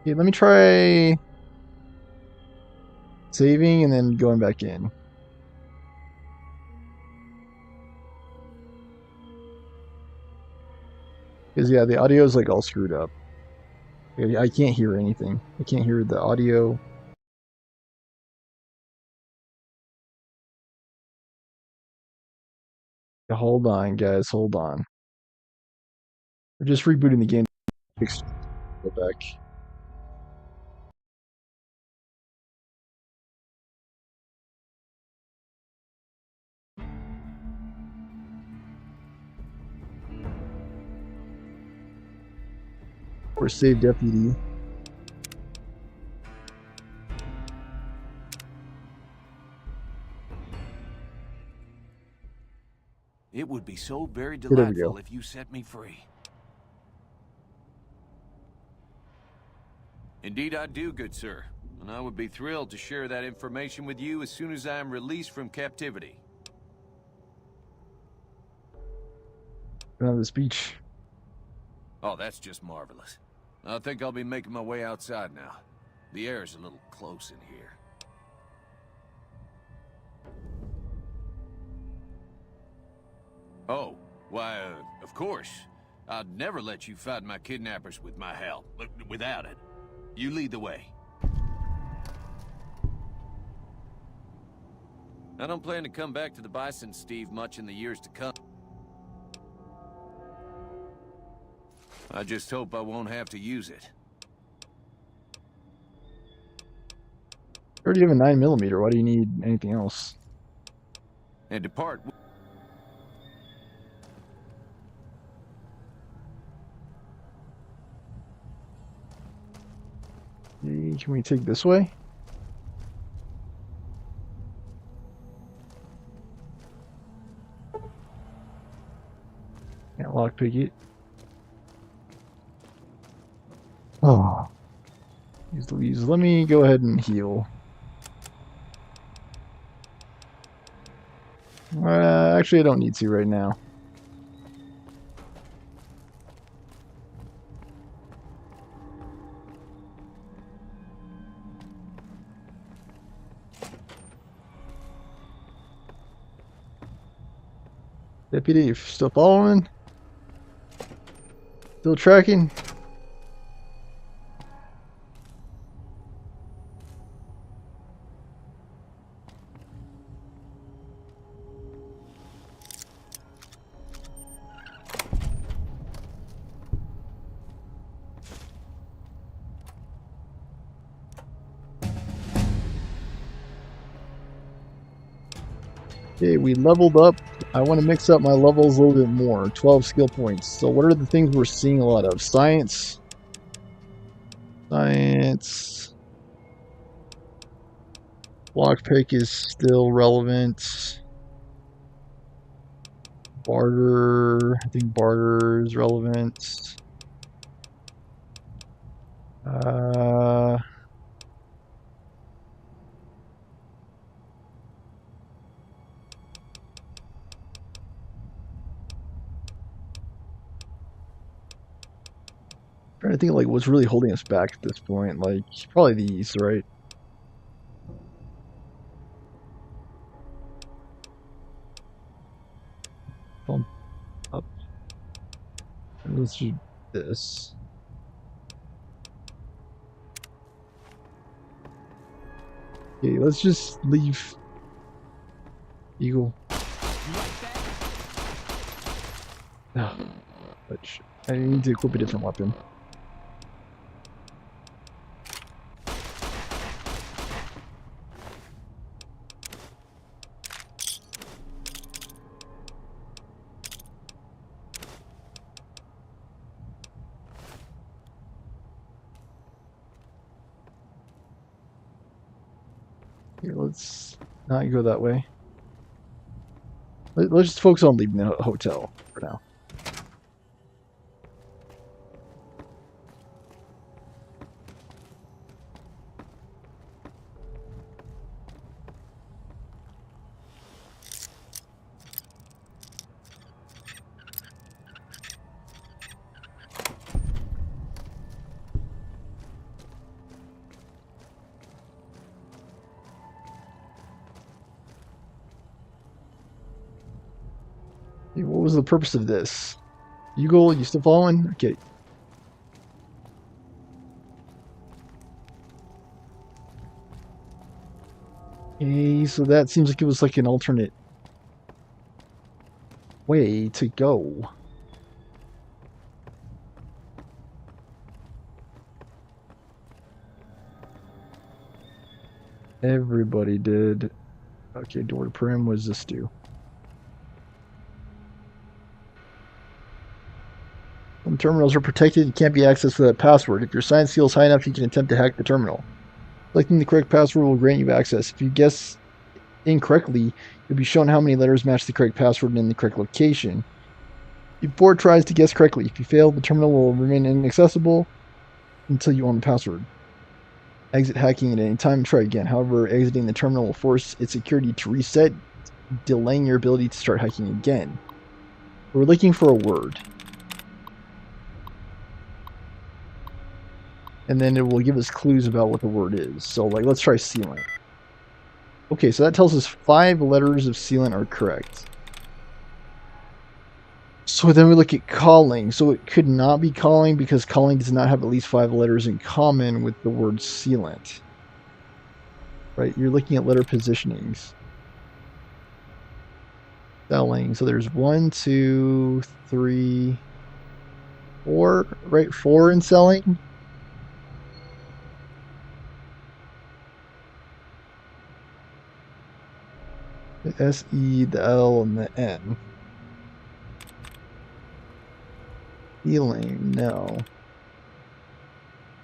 Okay, let me try saving and then going back in. Because yeah, the audio is like all screwed up. I can't hear anything. I can't hear the audio. Hold on, guys. Hold on. We're just rebooting the game. Go back. Or save deputy. It would be so very There we delightful go. if you set me free. Indeed I do, good sir. And I would be thrilled to share that information with you as soon as I am released from captivity. Another speech. Oh, that's just marvelous. I think I'll be making my way outside now. The air's a little close in here. Oh, why, of course. I'd never let you fight my kidnappers with my help. Without it. You lead the way. I don't plan to come back to the Bison, Steve, much in the years to come. I just hope I won't have to use it. You already have a 9mm. Why do you need anything else? And depart. can we take this way? Can't lockpick it. Oh. Let me go ahead and heal. Actually, I don't need to right now. Deputy, still following? Still tracking? Okay, we leveled up. I want to mix up my levels a little bit more. 12 skill points. So what are the things we're seeing a lot of? Science. Science. Lockpick is still relevant. Barter. I think barter is relevant. Trying to think like what's really holding us back at this point. Like probably these, right? Bump up. And let's do this. Okay, let's just leave Eagle. Which I need to equip a different weapon. Here, let's not go that way. Let's just focus on leaving the hotel for now. What was the purpose of this? Eagle, you still following? Okay. Okay, so that seems like it was like an alternate way to go. Everybody did. Okay, door to Prim, what does this do? Some terminals are protected and can't be accessed without a password. If your science skill is high enough, you can attempt to hack the terminal. Selecting the correct password will grant you access. If you guess incorrectly, you'll be shown how many letters match the correct password and in the correct location. You have 4 tries to guess correctly. If you fail, the terminal will remain inaccessible until you own the password. Exit hacking at any time and try again. However, exiting the terminal will force its security to reset, delaying your ability to start hacking again. We're looking for a word. And then it will give us clues about what the word is. So, like, let's try sealant. Okay, so that tells us 5 letters of sealant are correct. So then we look at calling. So it could not be calling because calling does not have at least 5 letters in common with the word sealant. Right? You're looking at letter positionings. Selling. So there's 1, 2, 3, 4. Right? 4 in selling. The S-E, the L, and the N. Healing, no.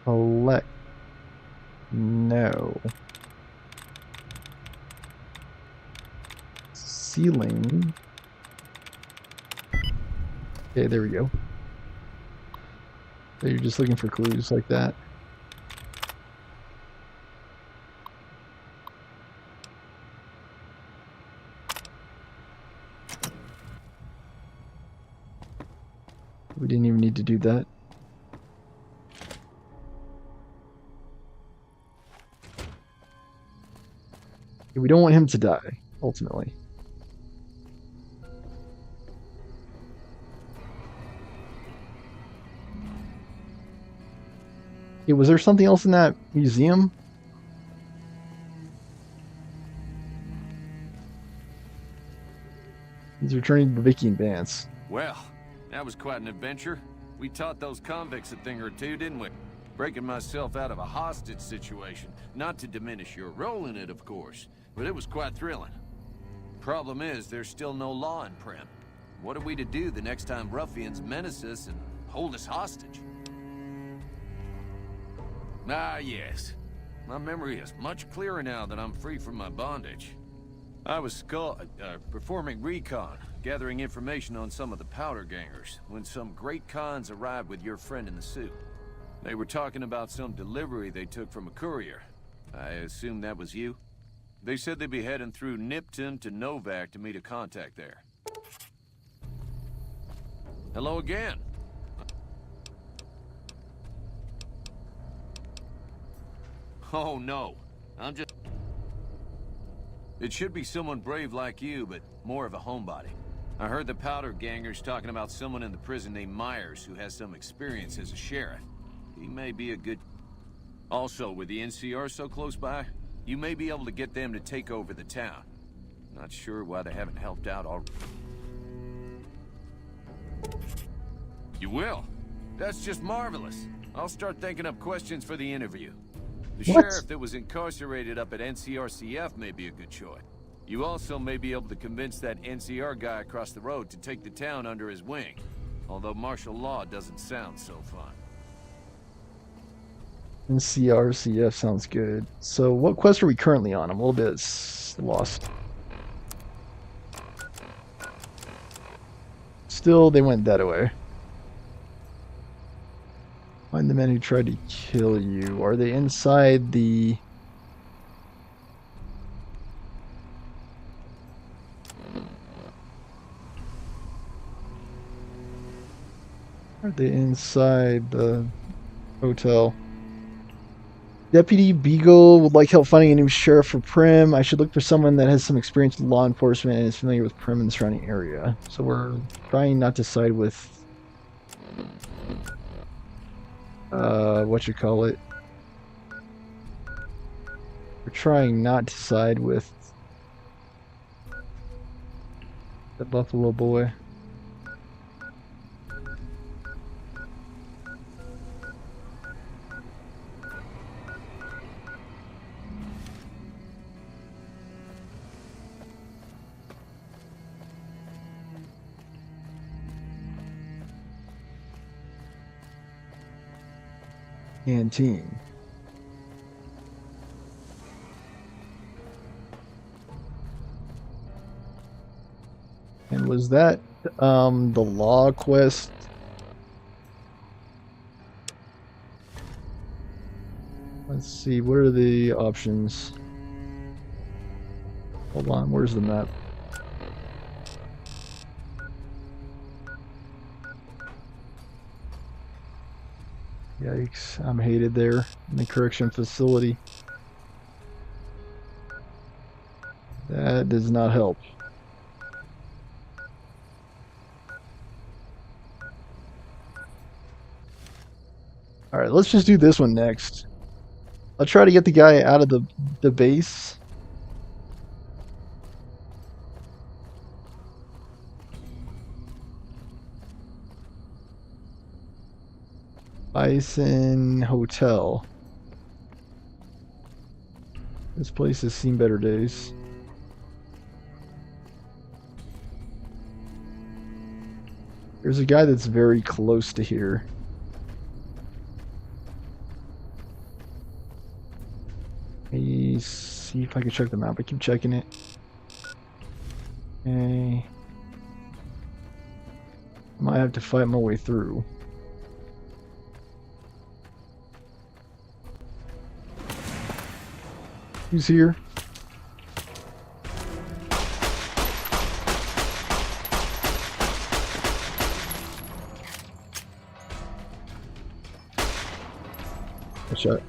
Elect. No. Ceiling. Okay, there we go. So you're just looking for clues like that. We didn't even need to do that. We don't want him to die, ultimately. Hey, was there something else in that museum? He's returning to Vicky and Vance. Well, that was quite an adventure. We taught those convicts a thing or two, didn't we? Breaking myself out of a hostage situation. Not to diminish your role in it, of course, but it was quite thrilling. Problem is, there's still no law in Primm. What are we to do the next time ruffians menace us and hold us hostage? Ah, yes. My memory is much clearer now that I'm free from my bondage. I was performing recon, gathering information on some of the powder gangers, when some great cons arrived with your friend in the suit. They were talking about some delivery they took from a courier. I assume that was you? They said they'd be heading through Nipton to Novak to meet a contact there. Hello again. Oh no, I'm just... It should be someone brave like you, but more of a homebody. I heard the powder gangers talking about someone in the prison named Myers who has some experience as a sheriff. He may be a good... Also, with the NCR so close by, you may be able to get them to take over the town. Not sure why they haven't helped out already. You will? That's just marvelous. I'll start thinking up questions for the interview. The sheriff that was incarcerated up at NCRCF may be a good choice. You also may be able to convince that NCR guy across the road to take the town under his wing. Although martial law doesn't sound so fun. NCRCF sounds good. So what quest are we currently on? I'm a little bit lost. Still, they went that way. Find the men who tried to kill you. Are they inside the... Are they inside the hotel? Deputy Beagle would like help finding a new sheriff for Primm. I should look for someone that has some experience with law enforcement and is familiar with Primm and the surrounding area. So we're trying not to side with... what you call it? We're trying not to side with the Buffalo boy. Canteen. And was that the law quest? Let's see, what are the options? Hold on, where's the map? Yikes, I'm hated there in the correction facility. That does not help. Alright, let's just do this one next. I'll try to get the guy out of the base. Bison Hotel. This place has seen better days. There's a guy that's very close to here. see if I can check the map. I keep checking it. Okay. Might have to fight my way through. Who's here? Watch out.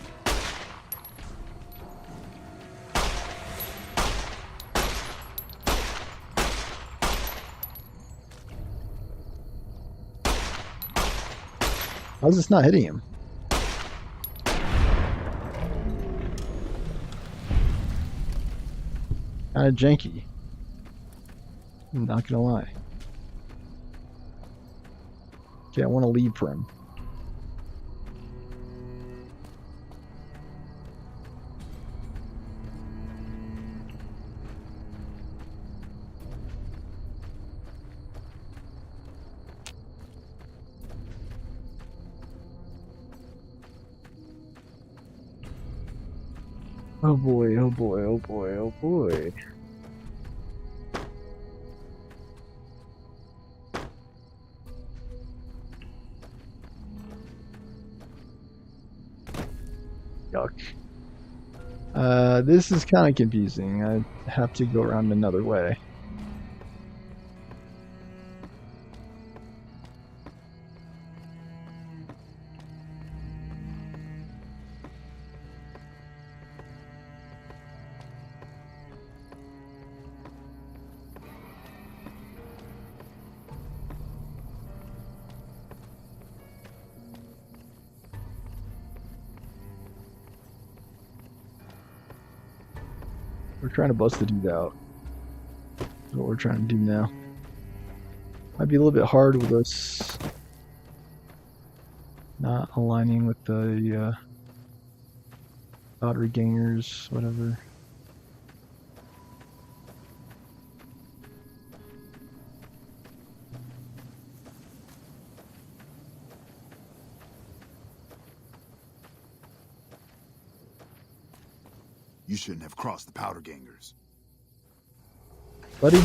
How's this not hitting him? Kinda janky. I'm not gonna lie. Okay, I want to leave Prim. Oh boy, oh boy, oh boy, oh boy. Yuck. This is kind of confusing. I have to go around another way. We're trying to bust the dude out. That's what we're trying to do now. Might be a little bit hard with us not aligning with the lottery gangers, whatever. You shouldn't have crossed the powder gangers. Buddy?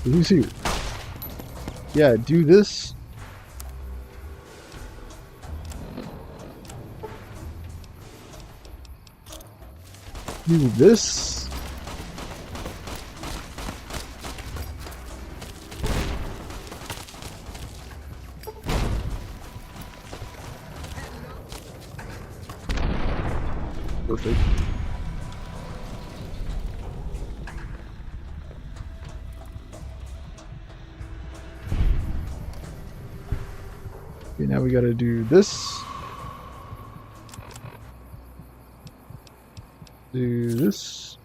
Who's here? Yeah, do this. Do this. Perfect. Okay, now we gotta do this. Do this.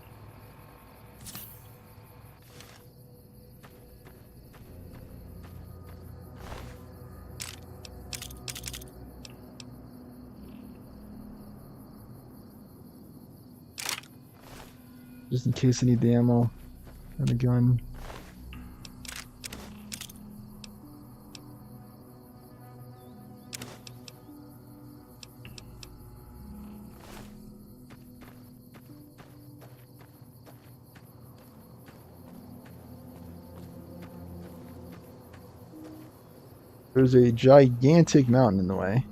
Just in case I need the ammo and a gun. There's a gigantic mountain in the way.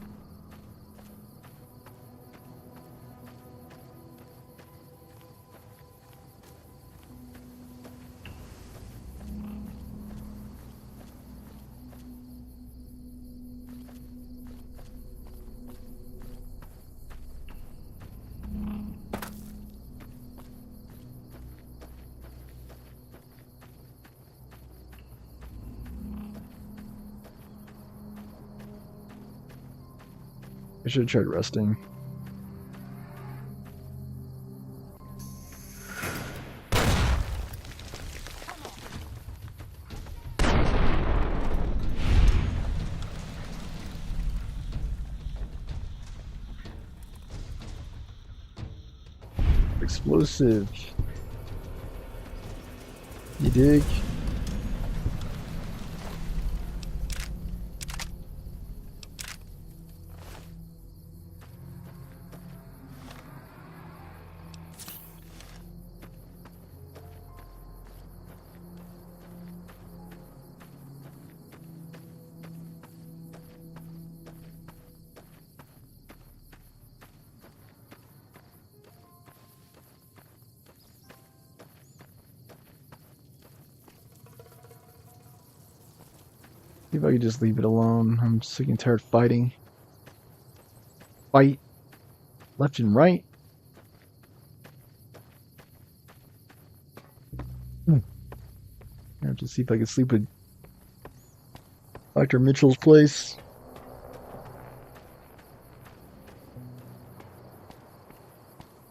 I should have tried resting. explosive. You dig? See if I could just leave it alone. I'm sick and tired of fighting. Fight left and right. I have to see if I can sleep with Dr. Mitchell's place.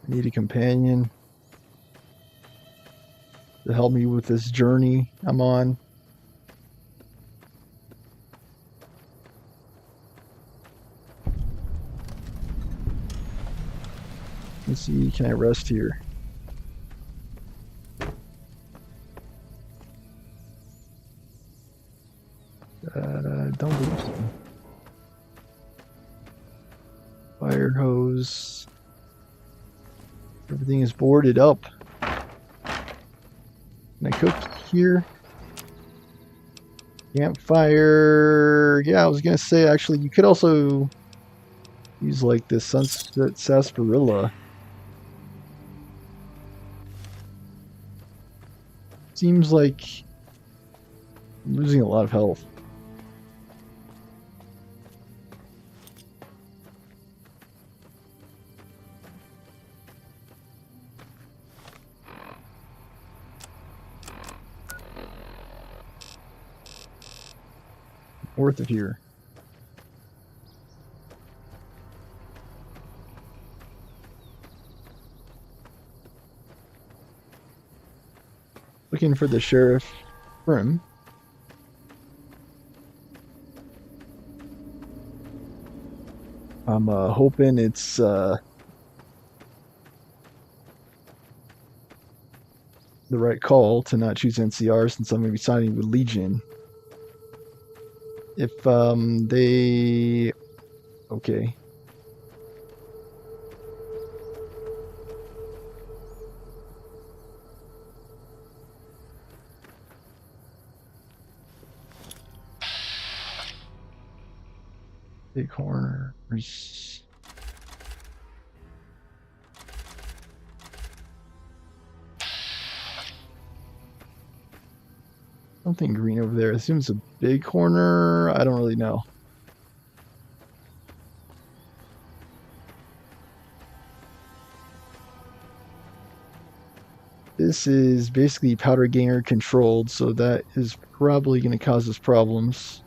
I need a companion to help me with this journey I'm on. Let's see, can I rest here? Don't believe so. Fire hose. Everything is boarded up. Can I cook here? Campfire. Yeah, I was gonna say actually you could also use like the sunset sarsaparilla. Seems like I'm losing a lot of health. Worth it here. Looking for the Sheriff Prim. I'm hoping it's the right call to not choose NCR since I'm going to be signing with Legion. If they... Okay. Big corners. Something green over there. I assume it's a big corner. I don't really know. This is basically Powder Ganger controlled, so that is probably going to cause us problems.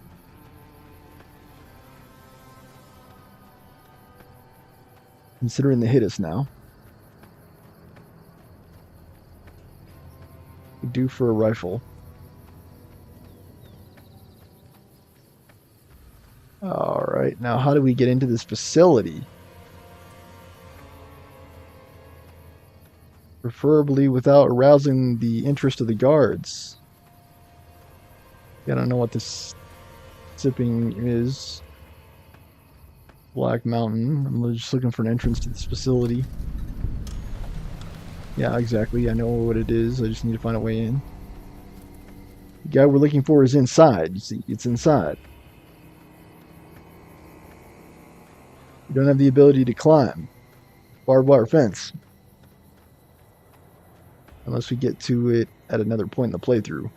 Considering they hit us now. Due for a rifle. Alright, now how do we get into this facility? Preferably without arousing the interest of the guards. I don't know what this sipping is. Black Mountain. I'm just looking for an entrance to this facility. Yeah, exactly. I know what it is. I just need to find a way in. The guy we're looking for is inside. You see, it's inside. You don't have the ability to climb. Barbed wire fence. Unless we get to it at another point in the playthrough.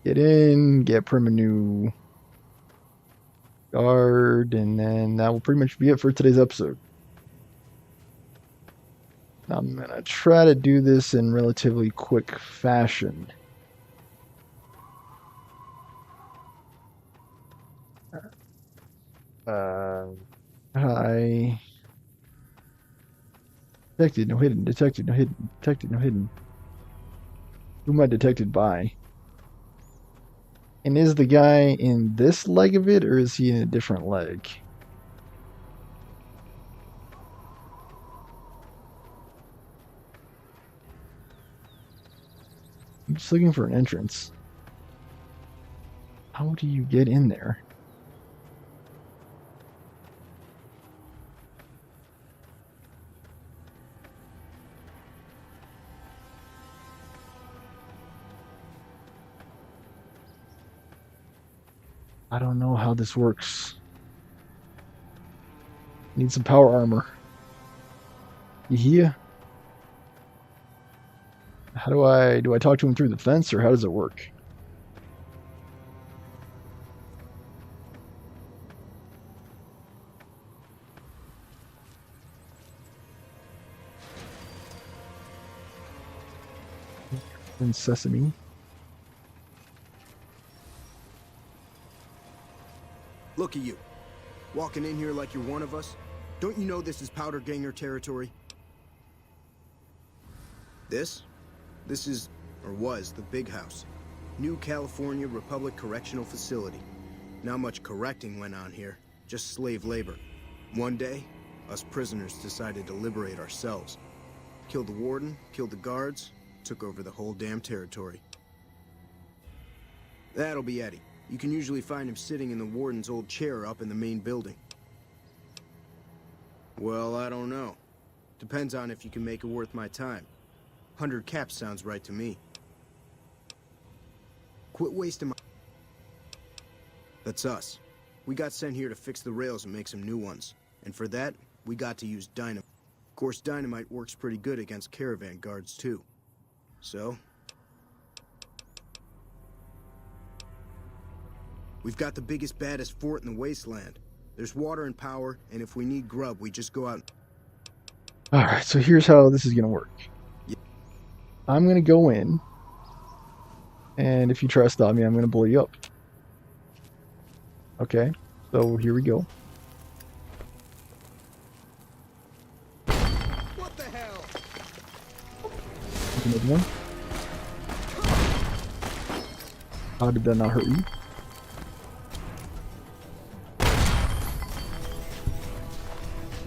Get in, get Prim a new guard, and then that will pretty much be it for today's episode. I'm going to try to do this in relatively quick fashion. Hi. Detected, no hidden. Detected, no hidden. Detected, no hidden. Who am I detected by? And is the guy in this leg of it, or is he in a different leg? I'm just looking for an entrance. How do you get in there? I don't know how this works. Need some power armor. You hear? How do I talk to him through the fence, or how does it work? In Sesame. Look at you. Walking in here like you're one of us. Don't you know this is Powder Ganger territory? This is, or was, the Big House. New California Republic Correctional Facility. Not much correcting went on here, just slave labor. One day, us prisoners decided to liberate ourselves. Killed the warden, killed the guards, took over the whole damn territory. That'll be Eddie. You can usually find him sitting in the warden's old chair up in the main building. Well, I don't know. Depends on if you can make it worth my time. 100 caps sounds right to me. Quit wasting my... That's us. We got sent here to fix the rails and make some new ones. And for that, we got to use dynamite. Of course, dynamite works pretty good against caravan guards, too. So... we've got the biggest, baddest fort in the wasteland. There's water and power, and if we need grub, we just go out... Alright, so here's how this is going to work. I'm going to go in, and if you try to stop me, I'm going to blow you up. Okay, so here we go. What the hell? Another one. How did that not hurt you?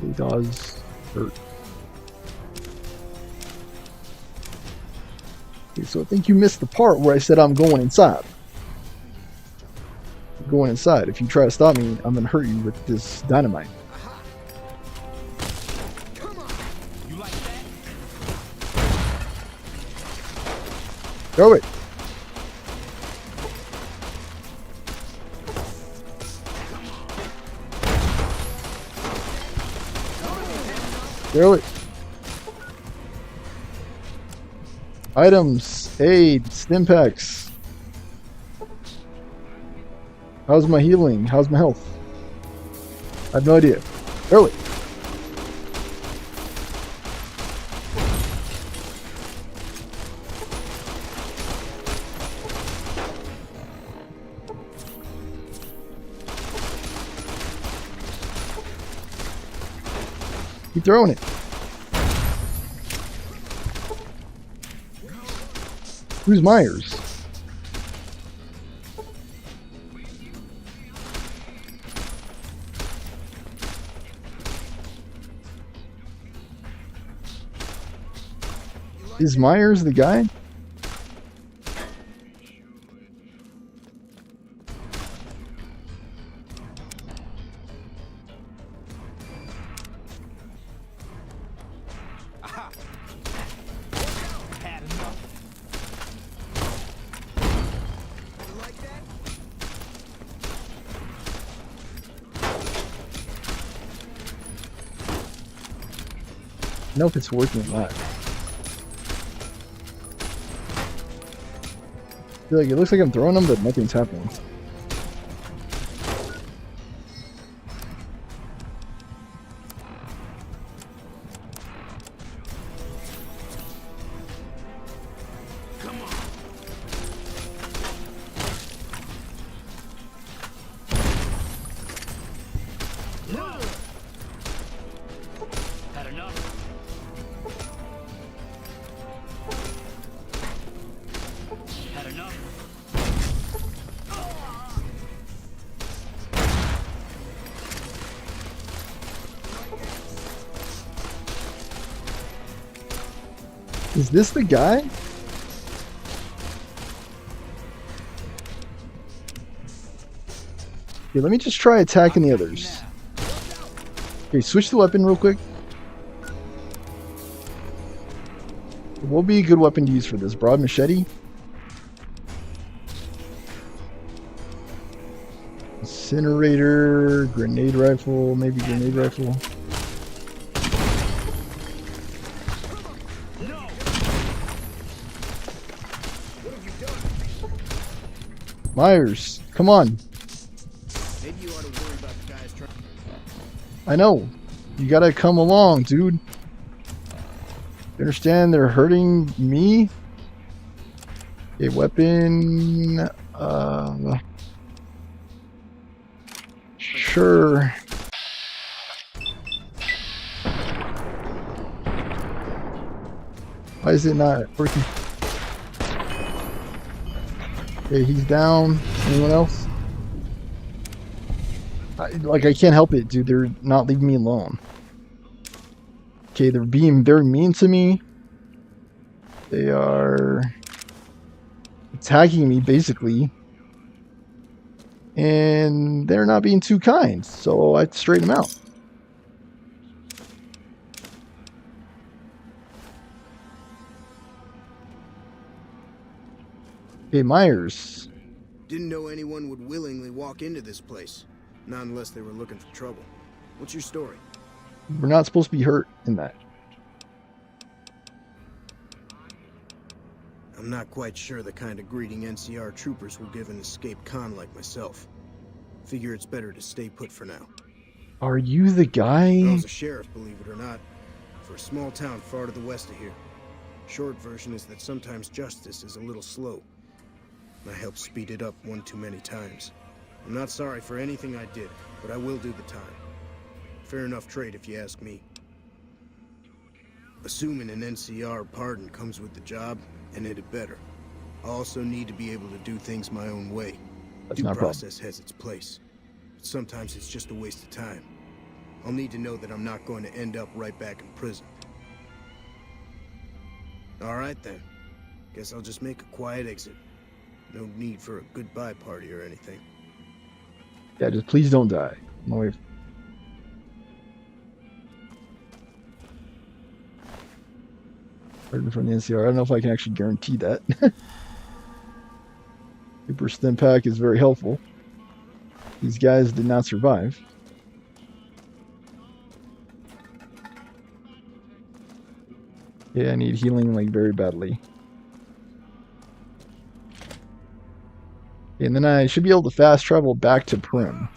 It does hurt. Okay, so I think you missed the part where I said I'm going inside. I'm going inside. If you try to stop me, I'm gonna hurt you with this dynamite. Come on. You like that? Throw it. Throw it. Items, aid, stim packs. How's my healing? How's my health? I have no idea. Throw it. Keep throwing it. Who's Myers? Is Myers the guy? I know if it's working or not. I feel like it looks like I'm throwing them, but nothing's happening. Is this the guy? Okay, let me just try attacking the others. Okay, switch the weapon real quick. What will be a good weapon to use for this? Broad machete? Incinerator, grenade rifle, maybe grenade rifle. Myers, come on. Maybe you ought to worry about the guys trying. I know. You gotta come along, dude. You understand they're hurting me? A weapon. Sure. Why is it not working? Okay, he's down. Anyone else? I can't help it, dude. They're not leaving me alone. Okay, they're being very mean to me. They are attacking me, basically. And they're not being too kind, so I straighten them out. Okay, Myers. Didn't know anyone would willingly walk into this place. Not unless they were looking for trouble. What's your story? We're not supposed to be hurt in that. I'm not quite sure the kind of greeting NCR troopers will give an escaped con like myself. Figure it's better to stay put for now. Are you the guy? I was a sheriff, believe it or not, for a small town far to the west of here. Short version is that sometimes justice is a little slow. I helped speed it up one too many times. I'm not sorry for anything I did, but I will do the time. Fair enough trade if you ask me. Assuming an NCR pardon comes with the job, and it had better. I also need to be able to do things my own way. That's Due not a problem. process has its place. But sometimes it's just a waste of time. I'll need to know that I'm not going to end up right back in prison. Alright then. Guess I'll just make a quiet exit. No need for a goodbye party or anything. Yeah, just please don't die. No way. Pardon from the NCR. I don't know if I can actually guarantee that. Super Stim Pack is very helpful. These guys did not survive. Yeah, I need healing like very badly. And then I should be able to fast travel back to Prim.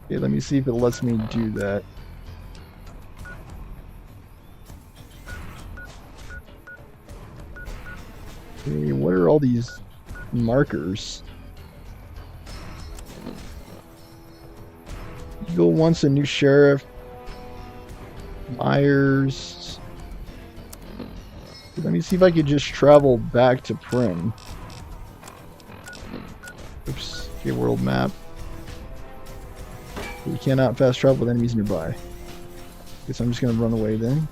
Okay, let me see if it lets me do that. Okay, what are all these markers? Eagle wants a new sheriff. Myers. Let me see if I could just travel back to Prim. Oops. Okay, world map. We cannot fast travel with enemies nearby. Guess I'm just gonna run away then.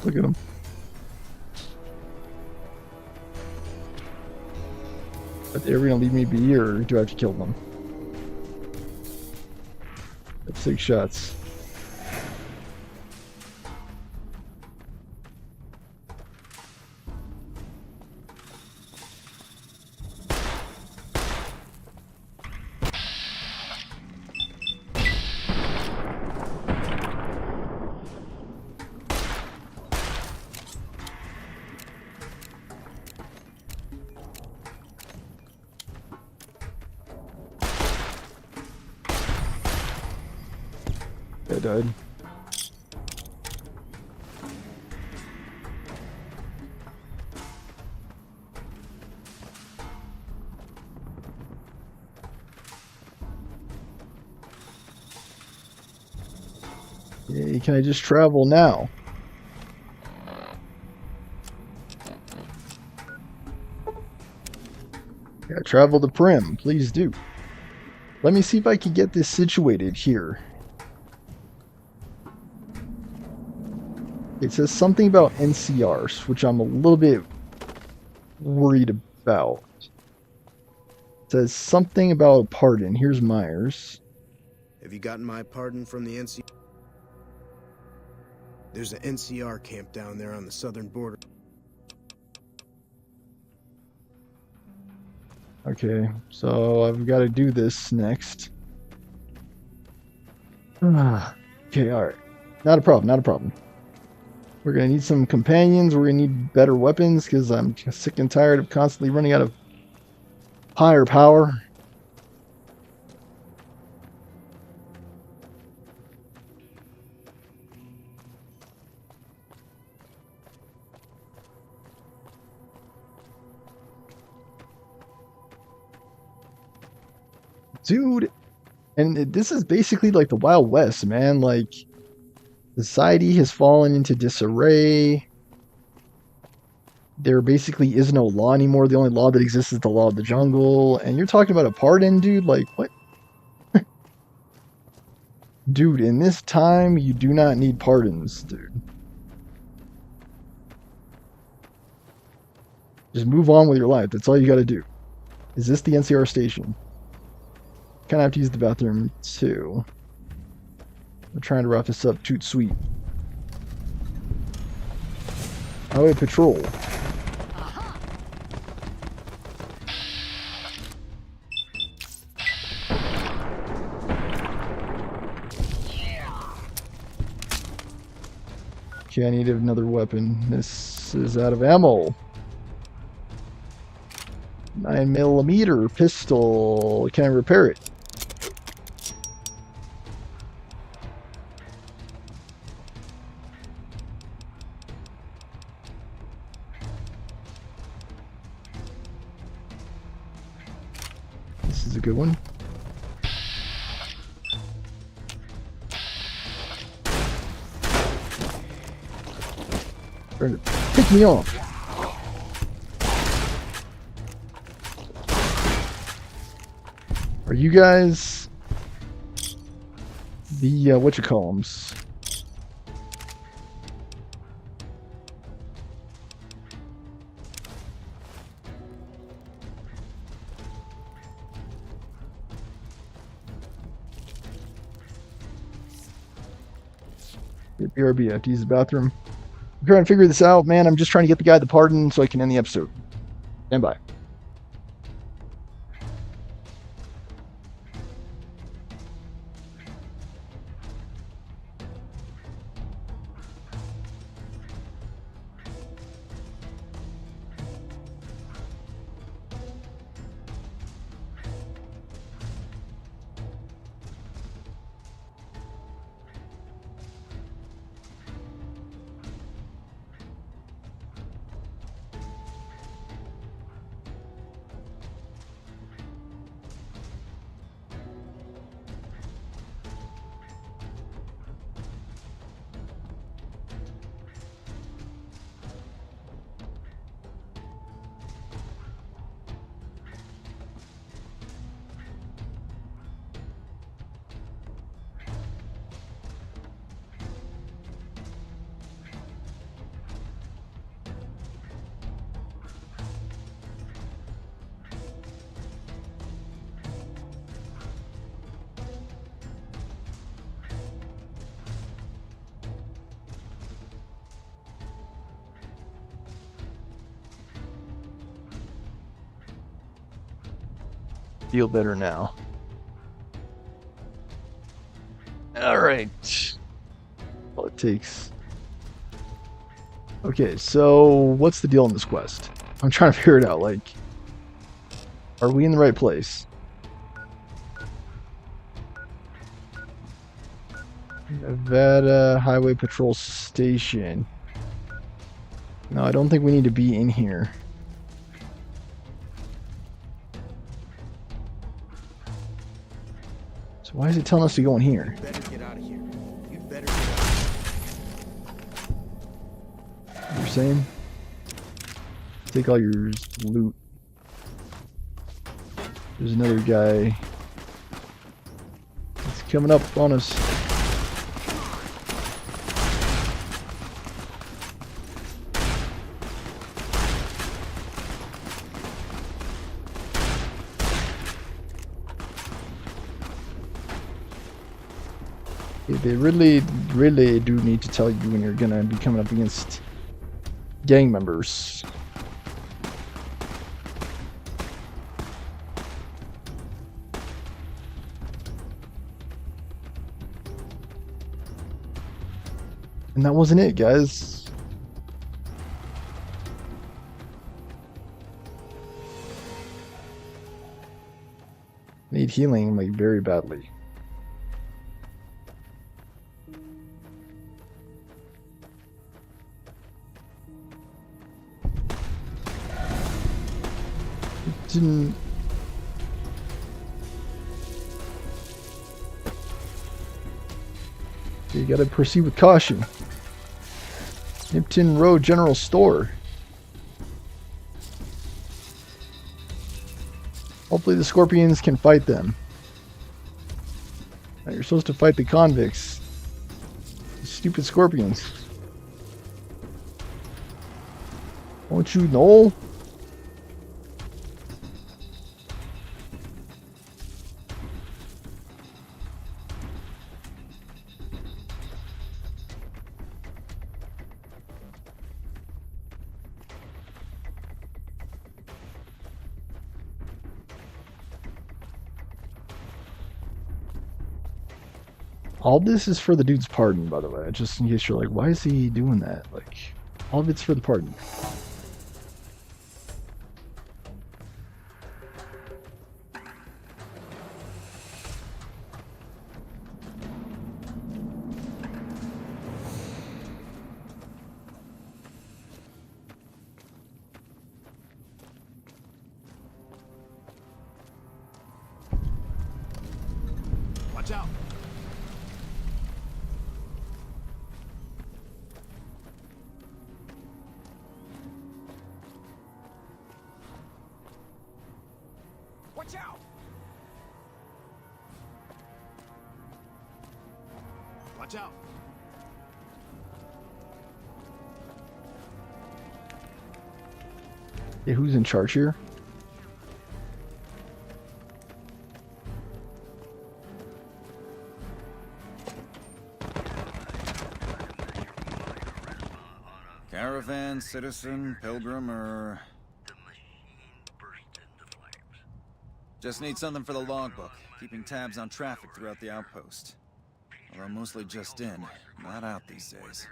Look at him. Are they ever gonna leave me be, or do I have to kill them? That's 6 shots. I died. Can I just travel now? Yeah, travel to Prim. Please do. Let me see if I can get this situated here. It says something about NCRs, which I'm a little bit worried about. It says something about a pardon. Here's Myers. Have you gotten my pardon from the NCR? There's an NCR camp down there on the southern border. Okay, so I've got to do this next. Okay, alright. Not a problem, not a problem. We're going to need some companions. We're going to need better weapons because I'm sick and tired of constantly running out of higher power. Dude, and this is basically like the Wild West, man. Like, society has fallen into disarray. There basically is no law anymore. The only law that exists is the law of the jungle. And you're talking about a pardon, dude? Like, what? Dude, in this time, you do not need pardons, dude. Just move on with your life. That's all you gotta do. Is this the NCR station? Kind of have to use the bathroom, too. I'm trying to wrap this up toot sweet. Highway patrol. Okay, I need another weapon. This is out of ammo. 9mm pistol. Can I repair it? This is a good one. Trying to pick me off. Are you guys the whatchamacallums? BRB, I have to use the bathroom. I'm trying to figure this out, man. I'm just trying to get the guy the pardon so I can end the episode. Stand by. Feel better now. Alright. All it takes. Okay, so what's the deal on this quest? I'm trying to figure it out, like, are we in the right place? Nevada Highway Patrol Station. No, I don't think we need to be in here. So why is it telling us to go in here? You better get out of here. You better get out. You're saying? Take all your loot. There's another guy. He's coming up on us. They really, really do need to tell you when you're gonna be coming up against gang members. And that wasn't it, guys. Need healing, like, very badly. Didn't... You gotta proceed with caution. Nipton Road General Store. Hopefully the Scorpions can fight them. Now you're supposed to fight the convicts. Stupid Scorpions. Won't you know? All this is for the dude's pardon, by the way. Just in case you're like, why is he doing that? Like, all of it's for the pardon. Watch out. Watch out! Watch out! Yeah, who's in charge here? Caravan, citizen, pilgrim, or... Just need something for the logbook, keeping tabs on traffic throughout the outpost. Although mostly just in, not out these days.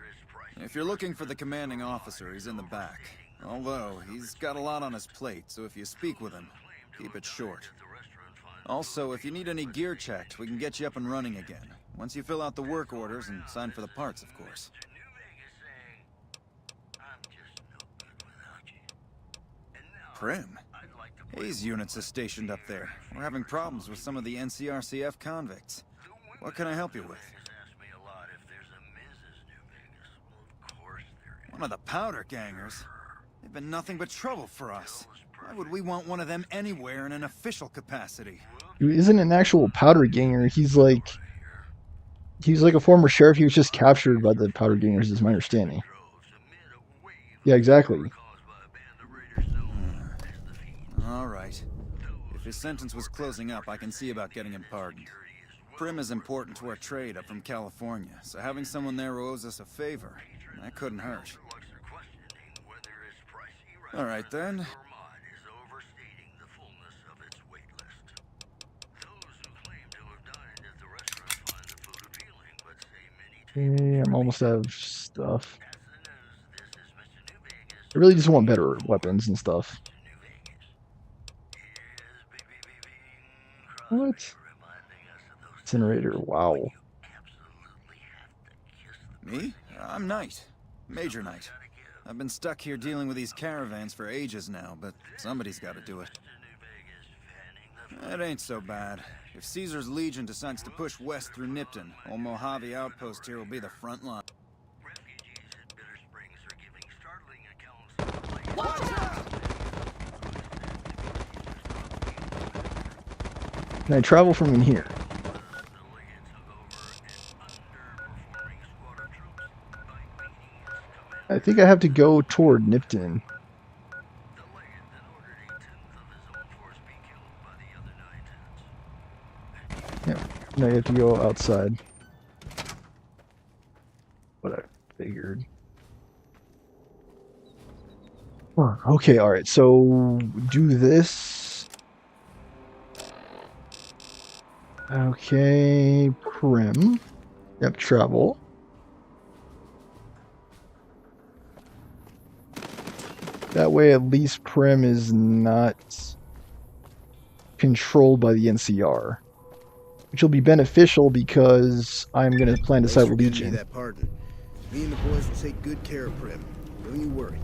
If you're looking for the commanding officer, he's in the back. Although, he's got a lot on his plate, so if you speak with him, keep it short. Also, if you need any gear checked, we can get you up and running again. Once you fill out the work orders and sign for the parts, of course. Prim? Hayes units are stationed up there. We're having problems with some of the NCRCF convicts. What can I help you with? One of the powder gangers? They've been nothing but trouble for us. Why would we want one of them anywhere in an official capacity? He isn't an actual powder ganger. He's like a former sheriff. He was just captured by the powder gangers, is my understanding. Yeah, exactly. All right. If his sentence was closing up, I can see about getting him pardoned. Prim is important to our trade up from California, so having someone there who owes us a favor, that couldn't hurt. All right, then. Okay, I'm almost out of stuff. I really just want better weapons and stuff. What? Incinerator, wow. Me? I'm Knight. Major Knight. I've been stuck here dealing with these caravans for ages now, but somebody's got to do it. It ain't so bad. If Caesar's Legion decides to push west through Nipton, old Mojave Outpost here will be the front line. Can I travel from in here? I think I have to go toward Nipton. Yeah, no, you have to go outside. What I figured. Oh, okay, alright, so do this. Okay, Prim. Yep, travel. That way at least Prim is not controlled by the NCR. Which will be beneficial because I'm going to plan to side with Legion. That pardon. Me and the boys will take good care of Prim. Don't you worry.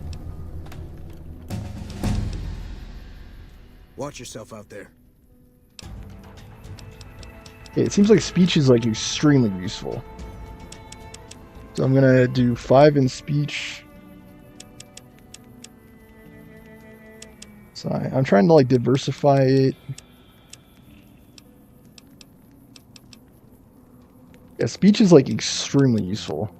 Watch yourself out there. Okay, it seems like speech is like extremely useful. So I'm gonna do 5 in speech. So I'm trying to like diversify it. Yeah, speech is like extremely useful.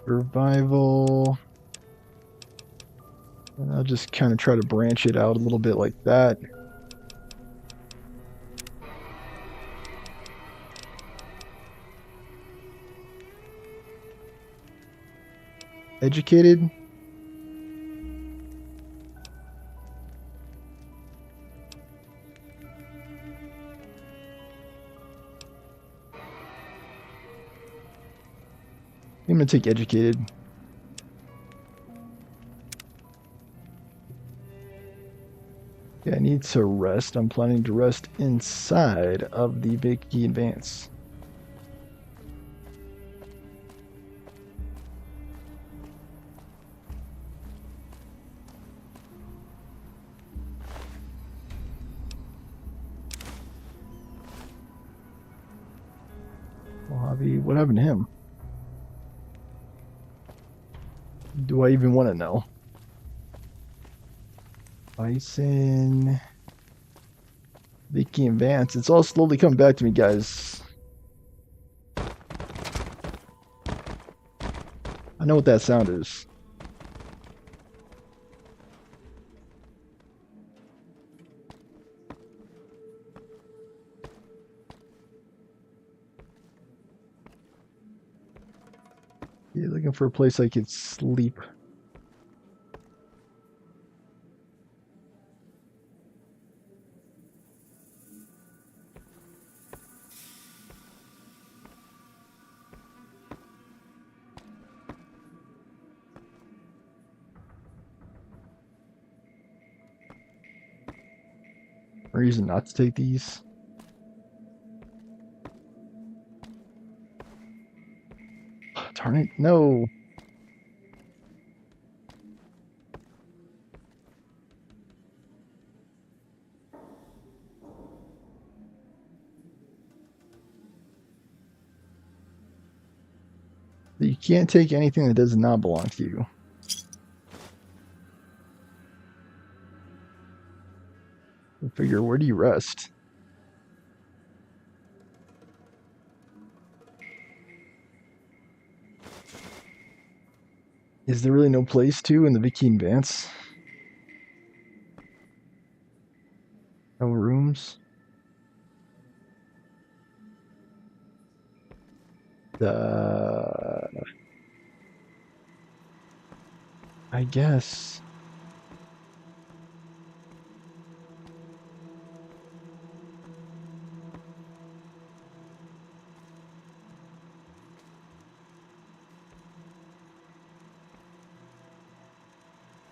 Survival. And I'll just kind of try to branch it out a little bit like that. Educated. I'm going to take educated. Yeah, I need to rest. I'm planning to rest inside of the Vicky Advance. Mojave, what happened to him? Do I even want to know? Bison, Vicky and Vance. It's all slowly coming back to me, guys. I know what that sound is. Yeah, looking for a place I could sleep. Reason not to take these. Darn it, no. You can't take anything that does not belong to you. I figure, where do you rest? Is there really no place to in the Vicky Advance? No rooms? I guess.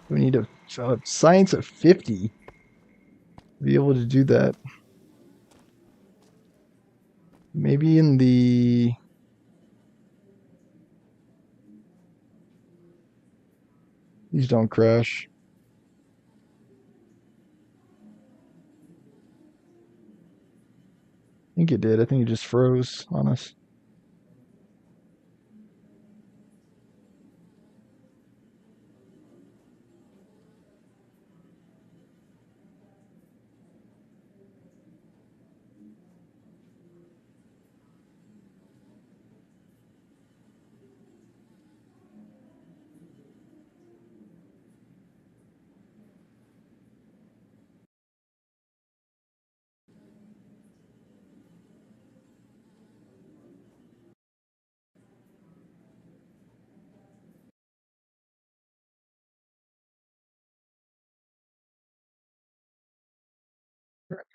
We need a science of 50 to be able to do that. Maybe in the... These don't crash. think it did. I think it just froze on us.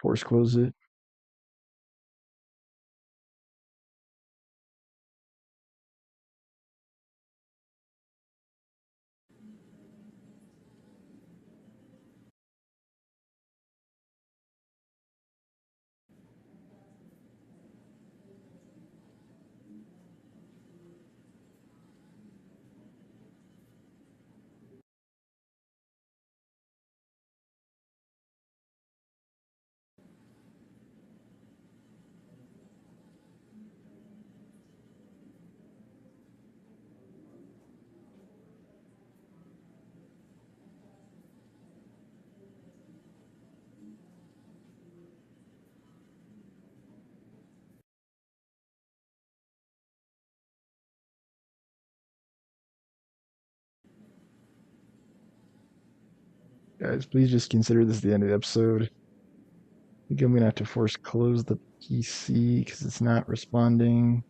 Force close it. Guys, please just consider this the end of the episode. I think I'm gonna have to force close the PC because it's not responding.